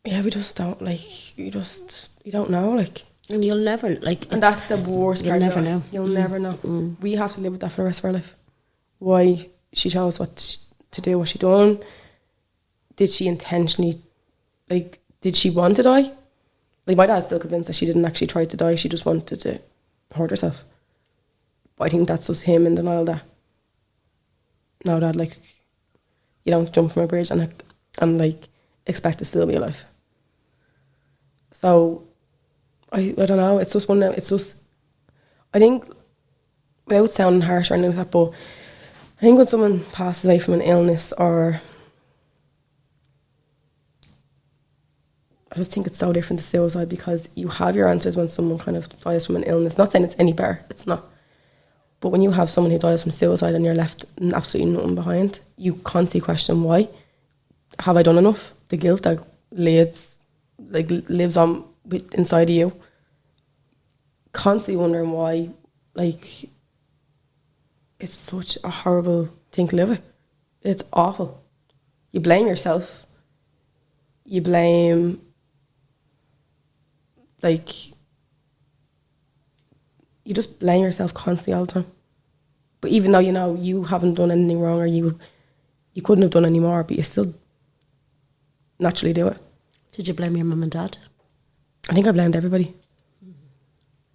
yeah, we just don't, like, you don't know, like. And you'll never, like... And that's the worst part. You'll never know. You'll never know. We have to live with that for the rest of our life. Why she chose to do what she done. Did she intentionally, like, did she want to die? Like, my dad's still convinced that she didn't actually try to die, she just wanted to hurt herself. But I think that's just him in denial that, no, Dad, like, you don't jump from a bridge and like, expect to still be alive. So, I don't know, it's just one of, it's just, I think, without sounding harsh or anything like that, but I think when someone passes away from an illness, or I just think it's so different to suicide, because you have your answers when someone kind of dies from an illness. Not saying it's any better, it's not. But when you have someone who dies from suicide and you're left absolutely nothing behind, you constantly question why. Have I done enough? The guilt that lives on inside of you. Constantly wondering why, like, it's such a horrible thing to live with. It's awful. You blame yourself. You blame, like, you just blame yourself constantly all the time. But even though you know you haven't done anything wrong, or you couldn't have done any more, but you still naturally do it. Did you blame your mum and dad? I think I blamed everybody.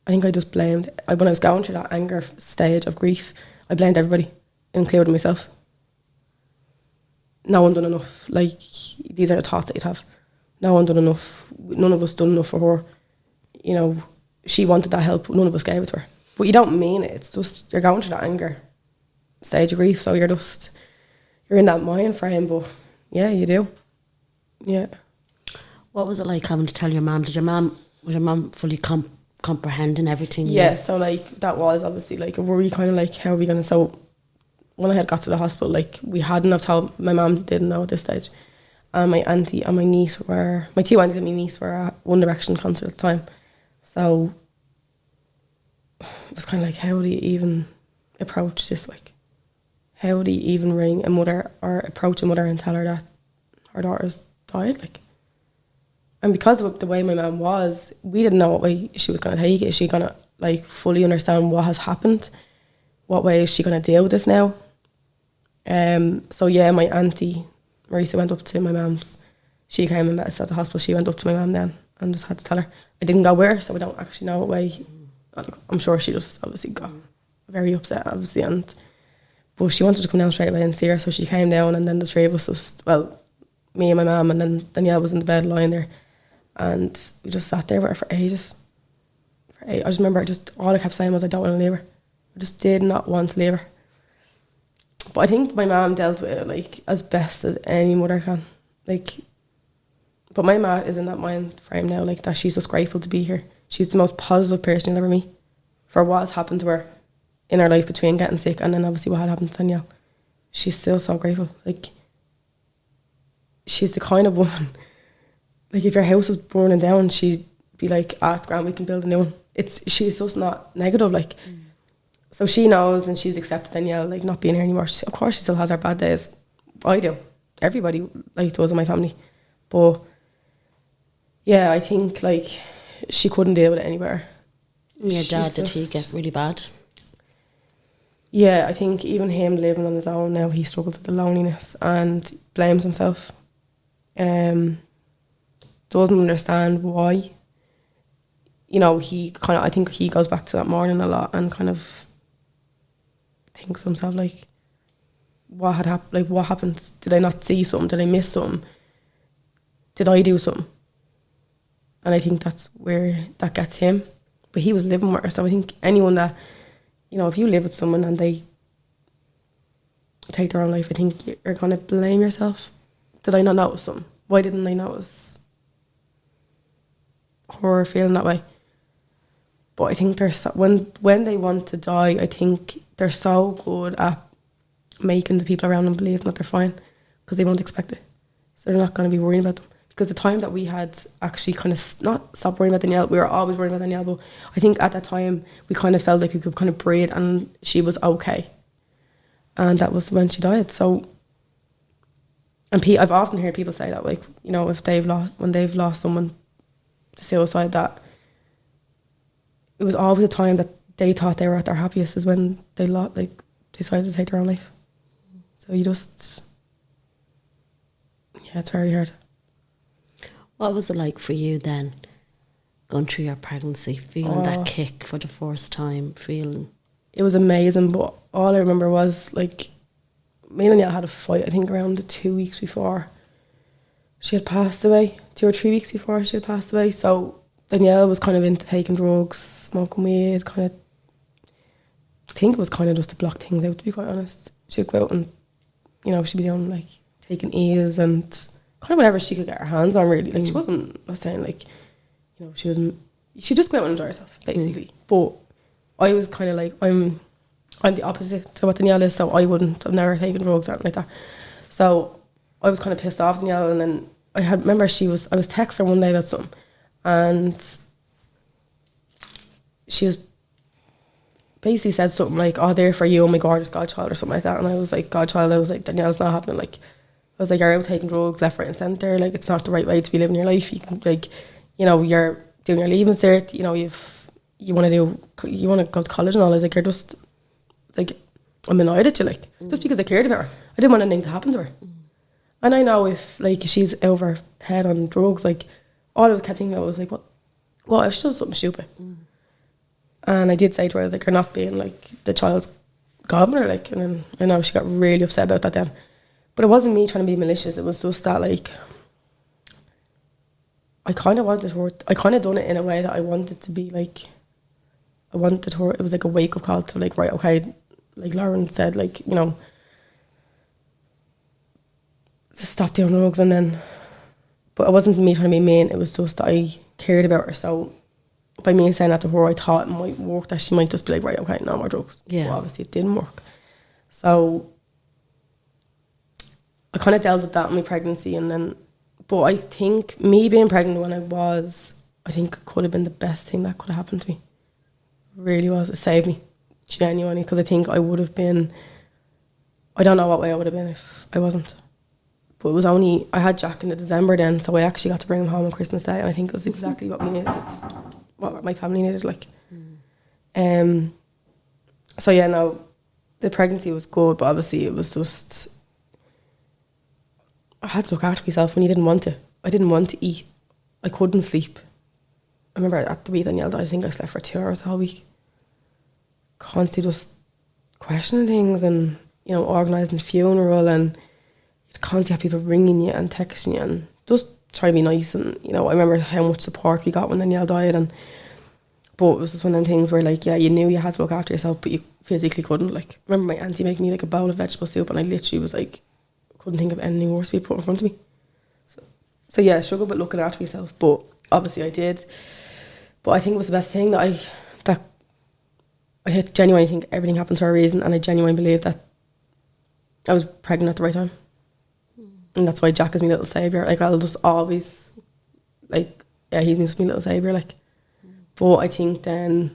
I think I just blamed, when I was going through that anger stage of grief, I blamed everybody, including myself. No one done enough. Like, these are the thoughts that you'd have. No one done enough. None of us done enough for her. You know, she wanted that help, none of us gave it to her. But you don't mean it. It's just, you're going through that anger stage of grief, so you're in that mind frame, but yeah, you do. Yeah. What was it like having to tell your mum? Was your mum fully comprehending everything? Yeah, so like, that was obviously like a worry, kind of like, how are we going to, so when I had got to the hospital, like, we hadn't have told, my mum didn't know at this stage. And my auntie and my niece my two aunties and my niece were at One Direction concert at the time. So it was kind of like, how do you even approach this? Like, how do you even ring a mother or approach a mother and tell her that her daughter's died? Like, and because of the way my mum was, we didn't know what way she was going to take it. Is she going to, like, fully understand what has happened? What way is she going to deal with this now? So yeah, my auntie Marisa went up to my mum's. She came and met us at the hospital. She went up to my mum then and just had to tell her. I didn't go with her, so I don't actually know what way. I'm sure she just obviously got very upset, obviously, but she wanted to come down straight away and see her, so she came down, and then the three of us, me and my mum, and then Danielle was in the bed lying there, and we just sat there with her for ages. I just remember, all I kept saying was, I don't want to leave her. I just did not want to leave her. But I think my mum dealt with it, like, as best as any mother can. Like, but my mum is in that mind frame now, like, that she's just grateful to be here. She's the most positive person you'll ever meet for what has happened to her in her life between getting sick and then obviously what had happened to Danielle. She's still so grateful. Like, she's the kind of woman, like, if your house was burning down, she'd be like, ask Grant, we can build a new one. She's just not negative, like. So she knows, and she's accepted Danielle, like, not being here anymore. Of course she still has her bad days. I do. Everybody, like, does in my family. But yeah, I think, like, she couldn't deal with it any better. Your dad, did he get really bad? Yeah, I think even him living on his own now, he struggles with the loneliness and blames himself. Doesn't understand why. You know, I think he goes back to that morning a lot and kind of thinks to himself, like, what had happened? Like, what happened? Did I not see something? Did I miss something? Did I do something? And I think that's where that gets him. But he was living with her, so I think anyone that, you know, if you live with someone and they take their own life, I think you're going to blame yourself. Did I not notice something? Why didn't I notice her feeling that way? But I think they're when they want to die, I think they're so good at making the people around them believe that they're fine, because they won't expect it. So they're not going to be worrying about them. Because the time that we had actually kind of not stopped worrying about Danielle, we were always worrying about Danielle, but I think at that time we kind of felt like we could kind of breathe and she was okay. And that was when she died. So, and I've often heard people say that, like, you know, when they've lost someone to suicide, that it was always a time that they thought they were at their happiest is when they decided to take their own life. So it's very hard. What was it like for you then, going through your pregnancy, feeling that kick for the first time, feeling? It was amazing, but all I remember was, like, me and Danielle had a fight, I think around 2 weeks before she had passed away, 2 or 3 weeks before she had passed away. So Danielle was kind of into taking drugs, smoking weed, I think it was kind of just to block things out, to be quite honest. She'd go out and, you know, she'd be doing, like, taking E's and kind of whatever she could get her hands on, really. Like, she wasn't, I was saying, like, you know, she'd just go out and enjoy herself, basically. But I was kind of like, I'm the opposite to what Danielle is, so I've never taken drugs or anything like that. So I was kind of pissed off Danielle, and then I was texting her one day about something, and she was basically said something like, oh, they're for you, oh my gorgeous godchild, or something like that. And I was like, godchild, I was like, Danielle's not happening. Like, I was like, you're out taking drugs left, right and centre. Like, it's not the right way to be living your life. You can, like, you know, you're doing your leaving cert, you know, you want to go to college and all. I was like, you're just, like, I'm annoyed at you, like, just because I cared about her. I didn't want anything to happen to her. And I know if, like, she's over her head on drugs, like, all I kept thinking about was, like, what if she does something stupid? And I did say to her, I was like, you're not being, like, the child's godmother, like, and then I know she got really upset about that then. But it wasn't me trying to be malicious, it was just that, like, I kind of done it in a way that I wanted to be, like, I wanted her, it was like a wake-up call to, like, right, okay, like Lauren said, like, you know, just stop doing drugs. And then, but it wasn't me trying to be mean, it was just that I cared about her. So by me saying that to her, I thought it might work, that she might just be like, right, okay, no more drugs. Yeah. But obviously it didn't work. So I kind of dealt with that in my pregnancy, and then, but I think me being pregnant when I think it could have been the best thing that could have happened to me. It really was. It saved me, genuinely, because I think I would have been, I don't know what way I would have been if I wasn't. But it was only, I had Jack in the December then, so I actually got to bring him home on Christmas Day, and I think it was exactly what we needed. It's what my family needed, like. So yeah, no, the pregnancy was good, but obviously it was just, I had to look after myself when you didn't want to. I didn't want to eat. I couldn't sleep. I remember at the week Danielle died, I think I slept for 2 hours the whole week. Constantly just questioning things and, you know, organising the funeral, and you'd constantly have people ringing you and texting you and just trying to be nice. And, you know, I remember how much support we got when Danielle died, but it was just one of them things where, like, yeah, you knew you had to look after yourself, but you physically couldn't. Like, I remember my auntie making me, like, a bowl of vegetable soup, and I literally was like, couldn't think of anything worse to be put in front of me. So yeah, I struggled with looking after myself, but obviously I did. But I think it was the best thing that I genuinely think everything happened for a reason, and I genuinely believe that I was pregnant at the right time. And that's why Jack is my little saviour. Like, I'll just always, like, yeah, he's just my little saviour, like. But I think then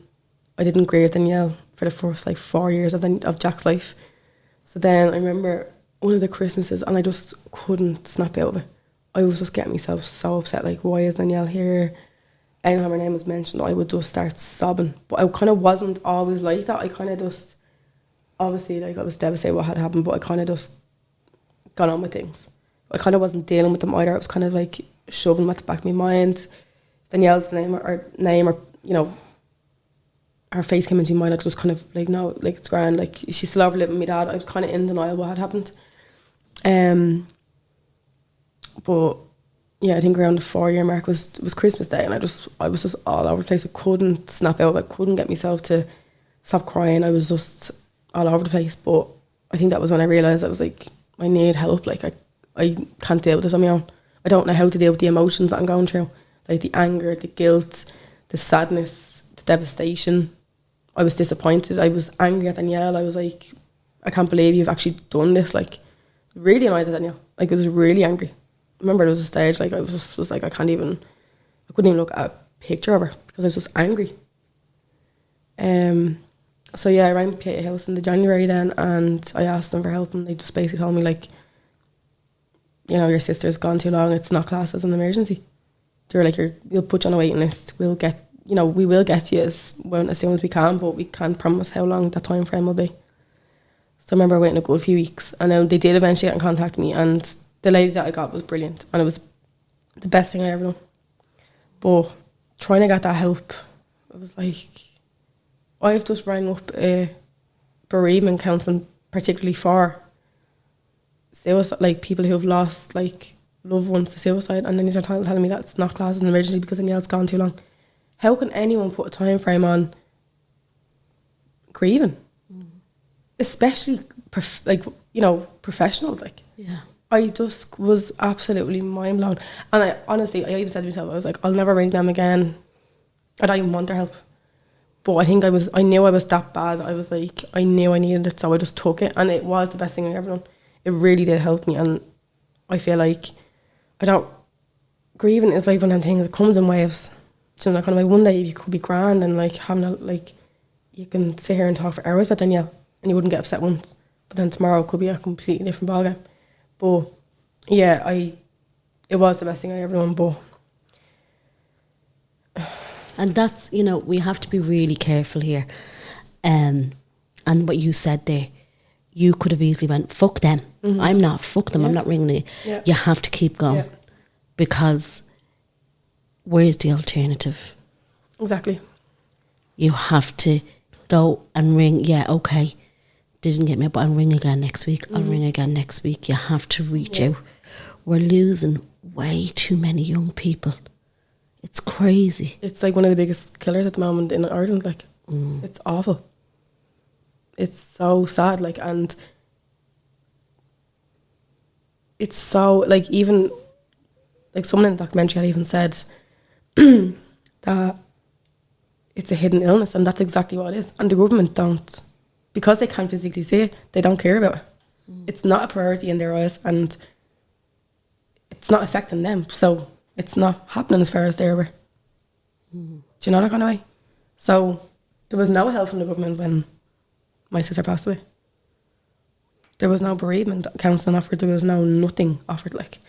I didn't grieve Danielle for the first, like, 4 years of Jack's life. So then I remember one of the Christmases, and I just couldn't snap out of it. I was just getting myself so upset, like, why is Danielle here? Anytime her name was mentioned, I would just start sobbing. But I kind of wasn't always like that. I kind of just, obviously, like, I was devastated what had happened, but I kind of just got on with things. I kind of wasn't dealing with them either. I was kind of, like, shoving them at the back of my mind. Danielle's name, or you know, her face came into my mind. I was kind of like, no, like, it's grand. Like, she's still over living with my dad. I was kind of in denial what had happened. But yeah, I think around the 4-year mark was Christmas Day, and I was just all over the place. I couldn't snap out. I couldn't get myself to stop crying. I was just all over the place. But I think that was when I realised I was like, I need help. Like, I can't deal with this on my own. I don't know how to deal with the emotions that I'm going through, like the anger, the guilt, the sadness, the the devastation. I was disappointed. I was angry at Danielle. I was like, I can't believe you've actually done this. Like, really annoyed at Danielle. Like, I was really angry. I remember there was a stage, like, I was like, I couldn't even look at a picture of her because I was just angry. So yeah, I rang PA House in the January then, and I asked them for help, and they just basically told me, like, you know, your sister's gone too long, it's not classed as an emergency. They were like, we'll put you on a waiting list, we will get you as soon as we can, but we can't promise how long that time frame will be. So I remember waiting a good few weeks, and then they did eventually get in contact with me, and the lady that I got was brilliant, and it was the best thing I ever done. But trying to get that help, it was like, I've just rang up bereavement counselling, particularly for suicide, like people who have lost like loved ones to suicide, and then these are telling me that's not classed as an emergency because Danielle's gone too long. How can anyone put a time frame on grieving? Especially professionals, like. Yeah. I just was absolutely mind blown, and I even said to myself, I was like, I'll never ring them again. I don't even want their help. But I think I knew I was that bad. I was like, I knew I needed it, so I just took it, and it was the best thing I ever done. It really did help me, and I feel like grieving is like one of them things that comes in waves. So like kind of like one day you could be grand and like having you can sit here and talk for hours about Danielle and you wouldn't get upset once, but then tomorrow could be a completely different ballgame. But yeah, it was the best thing I ever done. But and that's, you know, we have to be really careful here. And what you said there, you could have easily went, fuck them. Mm-hmm. I'm not, fuck them, I'm not ringing it. Yeah. You have to keep going because where's the alternative? Exactly. You have to go and ring, okay, didn't get me, but I'll ring again next week. I'll ring again next week. You have to reach out. We're losing way too many young people. It's crazy. It's like one of the biggest killers at the moment in Ireland. Like, it's awful. It's so sad. Like, and it's so like, even like someone in the documentary had even said that it's a hidden illness, and that's exactly what it is. And the government don't, because they can't physically see it, they don't care about it. It's not a priority in their eyes, and it's not affecting them. So it's not happening as far as they're aware. Do you know that kind of way? So there was no help from the government when my sister passed away. There was no bereavement counselling offered. There was nothing offered. Like,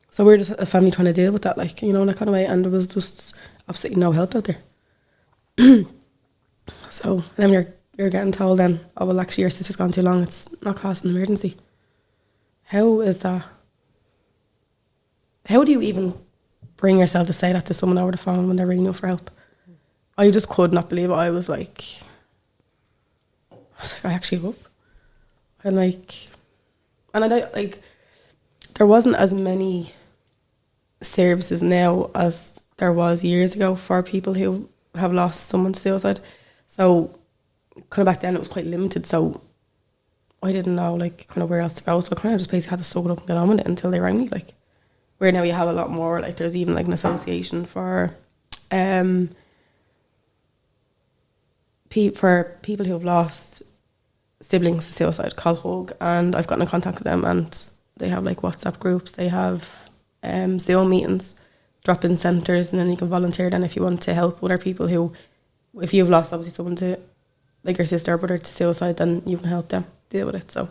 so we're just a family trying to deal with that, like, you know, in that kind of way. And there was just absolutely no help out there. So then you're getting told then, oh well, actually your sister's gone too long. It's not classed an emergency. How is that? How do you even bring yourself to say that to someone over the phone when they're ringing you for help? I just could not believe it. I was like, I actually hope. And I don't, like, there wasn't as many services now as there was years ago for people who have lost someone to suicide. So kind of back then it was quite limited, so I didn't know like kind of where else to go. So I kind of just basically had to soak it up and get on with it until they rang me. Like, where now you have a lot more, like there's even like an association for people who have lost siblings to suicide called Hug, and I've gotten in contact with them, and they have like WhatsApp groups, they have Zoom meetings, drop-in centres, and then you can volunteer then if you want to help other people who, if you've lost obviously someone to, like your sister or brother to suicide, then you can help them deal with it. So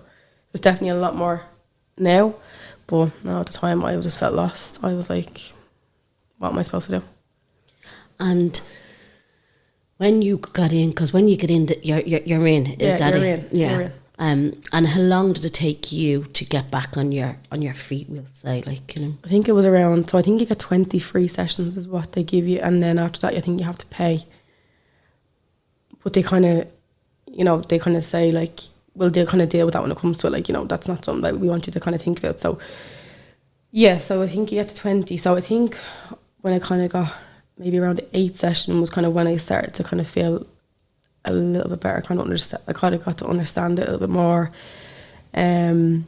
there's definitely a lot more now, but no, at the time I just felt lost. I was like, what am I supposed to do? And when you got in, because when you get in, you're in. Is that you're it? In. Yeah. You're in. And how long did it take you to get back on your feet? We'll say, like, you know. I think it was around. So I think you get 20 free sessions is what they give you, and then after that, I think you have to pay. But they kind of, you know, they kind of say like, well, they'll kind of deal with that when it comes to it. Like, you know, that's not something that we want you to kind of think about. So yeah, so I think you get to 20. So I think when I kind of got maybe around the 8th session was kind of when I started to kind of feel a little bit better, kind of understand. I kind of got to understand it a little bit more. I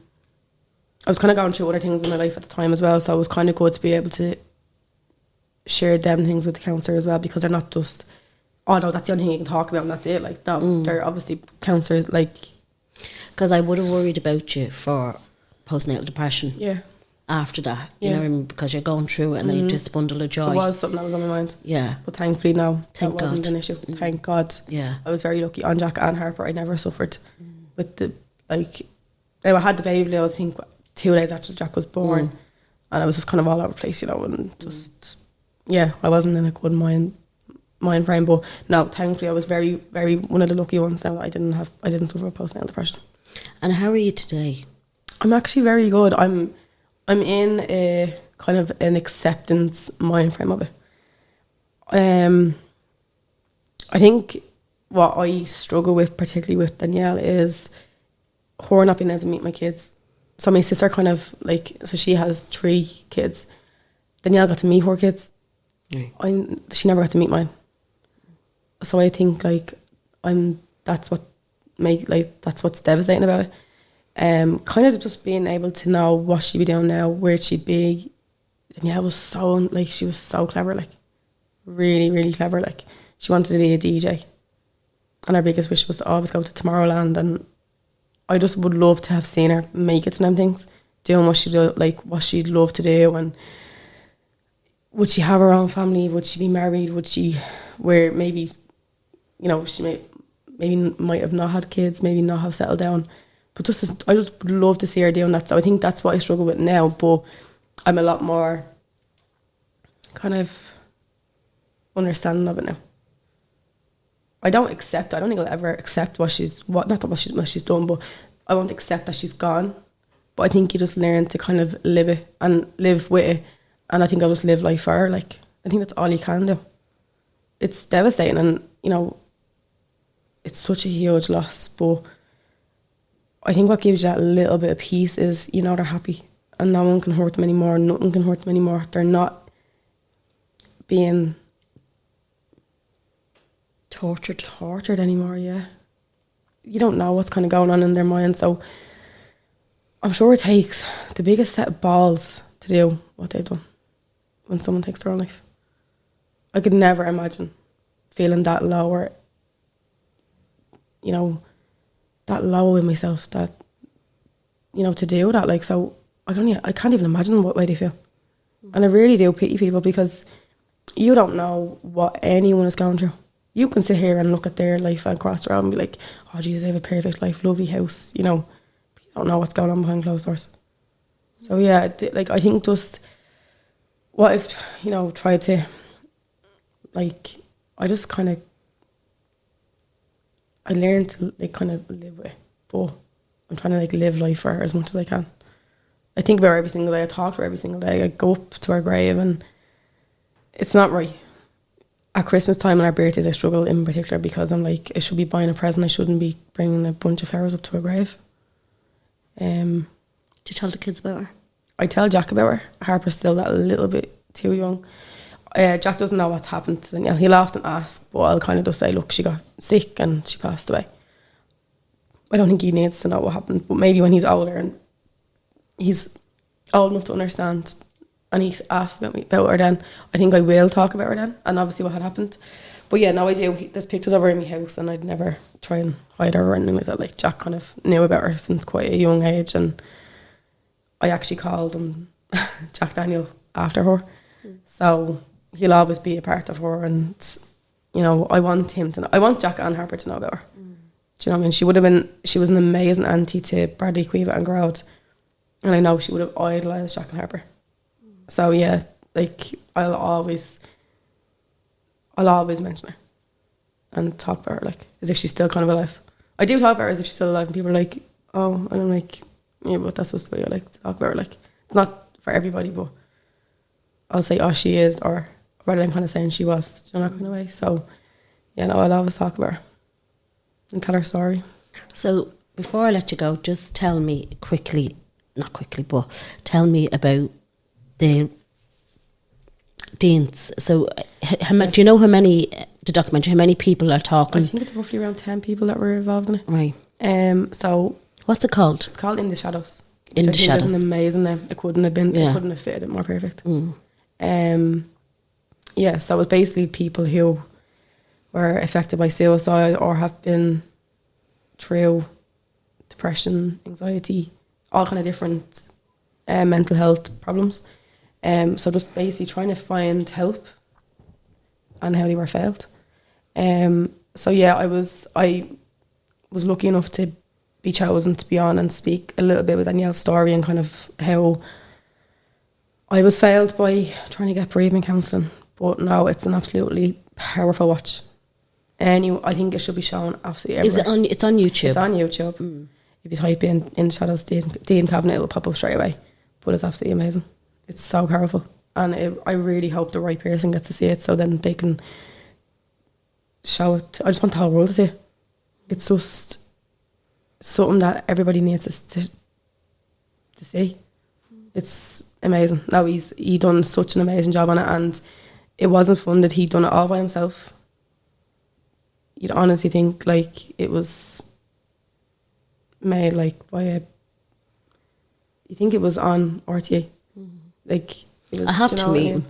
was kind of going through other things in my life at the time as well, so it was kind of good to be able to share them things with the counsellor as well, because they're not just oh no, that's the only thing you can talk about and that's it. Like, no, they're obviously counsellors, like... Because I would have worried about you for postnatal depression. Yeah. After that, you know, because you're going through it and then you're just a bundle of joy. It was something that was on my mind. Yeah. But thankfully, no, that wasn't God. an issue. Thank God. Yeah. I was very lucky. On Jack and Harper, I never suffered with the, like... I had the baby, I was, I think, 2 days after Jack was born. And I was just kind of all over the place, you know, and just... Yeah, I wasn't in a good mind frame. But no, thankfully, I was very, very... one of the lucky ones now that I didn't suffer with postnatal depression. And how are you today? I'm actually very good. I'm in a kind of an acceptance mind frame of it. I think what I struggle with, particularly with Danielle, is her not being able to meet my kids. So my sister kind of like, so she has 3 kids. Danielle got to meet her kids. She never got to meet mine. So I think like that's what's devastating about it. Kind of just being able to know what she'd be doing now, where she'd be. Danielle was she was so clever, like really, really clever. Like she wanted to be a DJ, and her biggest wish was to always go to Tomorrowland. And I just would love to have seen her make it to them things, doing what she'd love to do. And would she have her own family? Would she be married? Would she, where maybe, you know, she might have not had kids, maybe not have settled down. But I just would love to see her doing that. So I think that's what I struggle with now. But I'm a lot more kind of understanding of it now. I don't think I'll ever accept what she's done, but I won't accept that she's gone. But I think you just learn to kind of live it and live with it. And I think I'll just live life for her. Like, I think that's all you can do. It's devastating and, you know, it's such a huge loss, but I think what gives you that little bit of peace is, you know, they're happy and no one can hurt them anymore, nothing can hurt them anymore. They're not being tortured anymore, yeah. You don't know what's kind of going on in their mind, so I'm sure it takes the biggest set of balls to do what they've done when someone takes their own life. I could never imagine feeling that low or, you know, that low in myself, that, you know, to do that. Like, so I can't even imagine what way they feel. And I really do pity people because you don't know what anyone is going through. You can sit here and look at their life and cross around and be like, oh Jesus, they have a perfect life, lovely house, you know. But you don't know what's going on behind closed doors. So yeah, like I think just what I've, you know, tried to, like, I just kind of, I learned to like kind of live with it, but I'm trying to like live life for her as much as I can. I think about her every single day, I talk to her every single day, I go up to her grave and it's not right. At Christmas time and our birthdays I struggle in particular because I'm like, I should be buying a present, I shouldn't be bringing a bunch of flowers up to her grave. Do you tell the kids about her? I tell Jack about her. Harper's still that little bit too young. Jack doesn't know what's happened to Danielle. He'll often ask, but I'll kind of just say, look, she got sick and she passed away. I don't think he needs to know what happened, but maybe when he's older and he's old enough to understand and he asks about her then, I think I will talk about her then and obviously what had happened. But yeah, no, I do. There's pictures of her in my house and I'd never try and hide her or anything like that. Like, Jack kind of knew about her since quite a young age and I actually called him Jack Daniel after her. So he'll always be a part of her and, you know, I want Jack and Harper to know about her. Do you know what I mean? She was an amazing auntie to Bradley, Cueva and Groud. And I know she would have idolised Jack and Harper. So yeah, like I'll always mention her and talk about her like as if she's still kind of alive. I do talk about her as if she's still alive and people are like, oh, and I'm like, yeah, but that's just the way I like to talk about her. Like, it's not for everybody, but I'll say, oh, she is, or rather than kind of saying she was, you know, that kind of way. So yeah, no, I'll always talk about her and tell her story. So before I let you go, just tell me quickly, not quickly, but tell me about the Deans. So do you know how many, the documentary, how many people are talking? I think it's roughly around 10 people that were involved in it. Right. So what's it called? It's called In the Shadows. In the Shadows. It's an amazing name. It couldn't have fitted it more perfect. Yeah, so it's basically people who were affected by suicide or have been through depression, anxiety, all kind of different mental health problems. So just basically trying to find help and how they were failed. So yeah, I was lucky enough to be chosen to be on and speak a little bit with Danielle's story and kind of how I was failed by trying to get bereavement counselling. But no, it's an absolutely powerful watch. I think it should be shown absolutely everywhere. It's on YouTube? It's on YouTube. If you type in the shadows Dean Cabinet, it'll pop up straight away. But it's absolutely amazing. It's so powerful. And I really hope the right person gets to see it so then they can show it. I just want the whole world to see it. It's just something that everybody needs to see. It's amazing. Now he done such an amazing job on it, and it wasn't funded. He done it all by himself. You'd honestly think like it was made like by a. You think it was on RTA, like. It was, I have to meet him.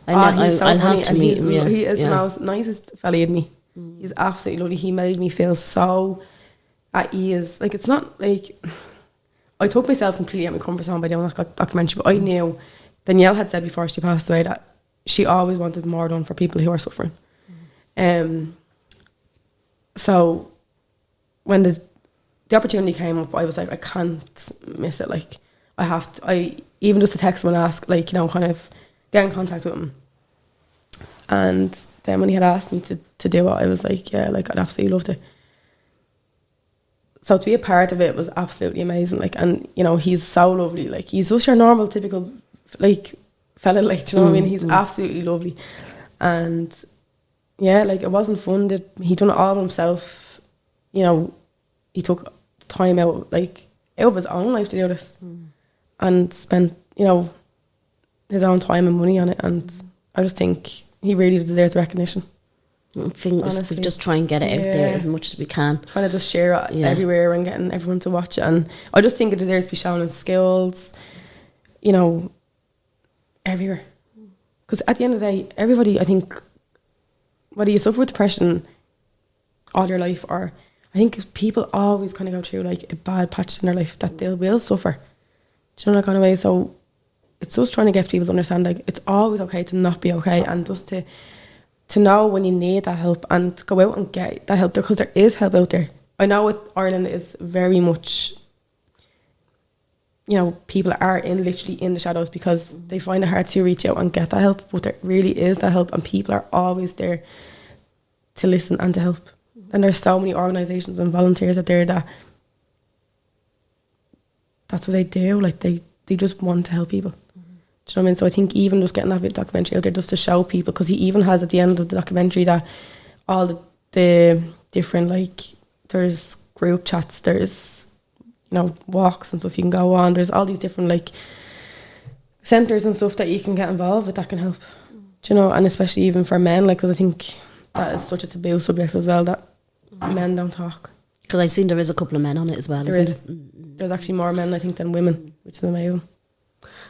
He's so I'll funny, have to meet him. Yeah, he is the most nicest fella in me. He's absolutely lovely. He made me feel so at ease. Like it's not like I took myself completely out of my comfort zone by doing that documentary, but I knew Danielle had said before she passed away that she always wanted more done for people who are suffering. So when the opportunity came up, I was like, I can't miss it. Like I have to. I even just to text him and ask, like, you know, kind of get in contact with him. And then when he had asked me to do it, I was like, yeah, like I'd absolutely love to. So to be a part of it was absolutely amazing. Like, and you know, he's so lovely. Like, he's just your normal, typical, like, fella. Like, do you know what I mean? He's absolutely lovely. And yeah, like, it wasn't funded. He done it all himself. You know, he took time out, like, out of his own life to do this, and spent, you know, his own time and money on it. And I just think he really deserves recognition. Fingers, we just try and get it out there as much as we can. Trying to just share it everywhere and getting everyone to watch it. And I just think it deserves to be shown in schools, you know, everywhere. Because at the end of the day, everybody, I think, whether you suffer with depression all your life, or I think people always kind of go through like a bad patch in their life that they will suffer. Do you know that kind of way? So it's just trying to get people to understand, like, it's always okay to not be okay, and just to know when you need that help and to go out and get that help there, because there is help out there. I know with Ireland is very much, you know, people are literally in the shadows because they find it hard to reach out and get that help, but there really is that help, and people are always there to listen and to help. And there's so many organisations and volunteers out there that that's what they do. Like, they just want to help people. Do you know what I mean? So I think even just getting that documentary out there just to show people, because he even has at the end of the documentary that all the different, like, there's group chats, there's, you know, walks and stuff you can go on, there's all these different, like, centres and stuff that you can get involved with that can help. Do you know? And especially even for men, like, because I think that is such a taboo subject as well, that men don't talk. Because I've seen there is a couple of men on it as well. There's actually more men, I think, than women, which is amazing.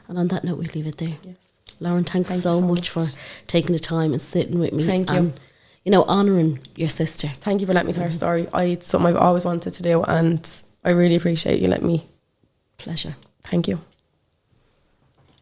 And on that note, we leave it there. Yes. Lauren, thanks so much for taking the time and sitting with me. Thank you. And, you know, honouring your sister. Thank you for letting me tell her story. It's something I've always wanted to do, and I really appreciate you letting me. Pleasure. Thank you.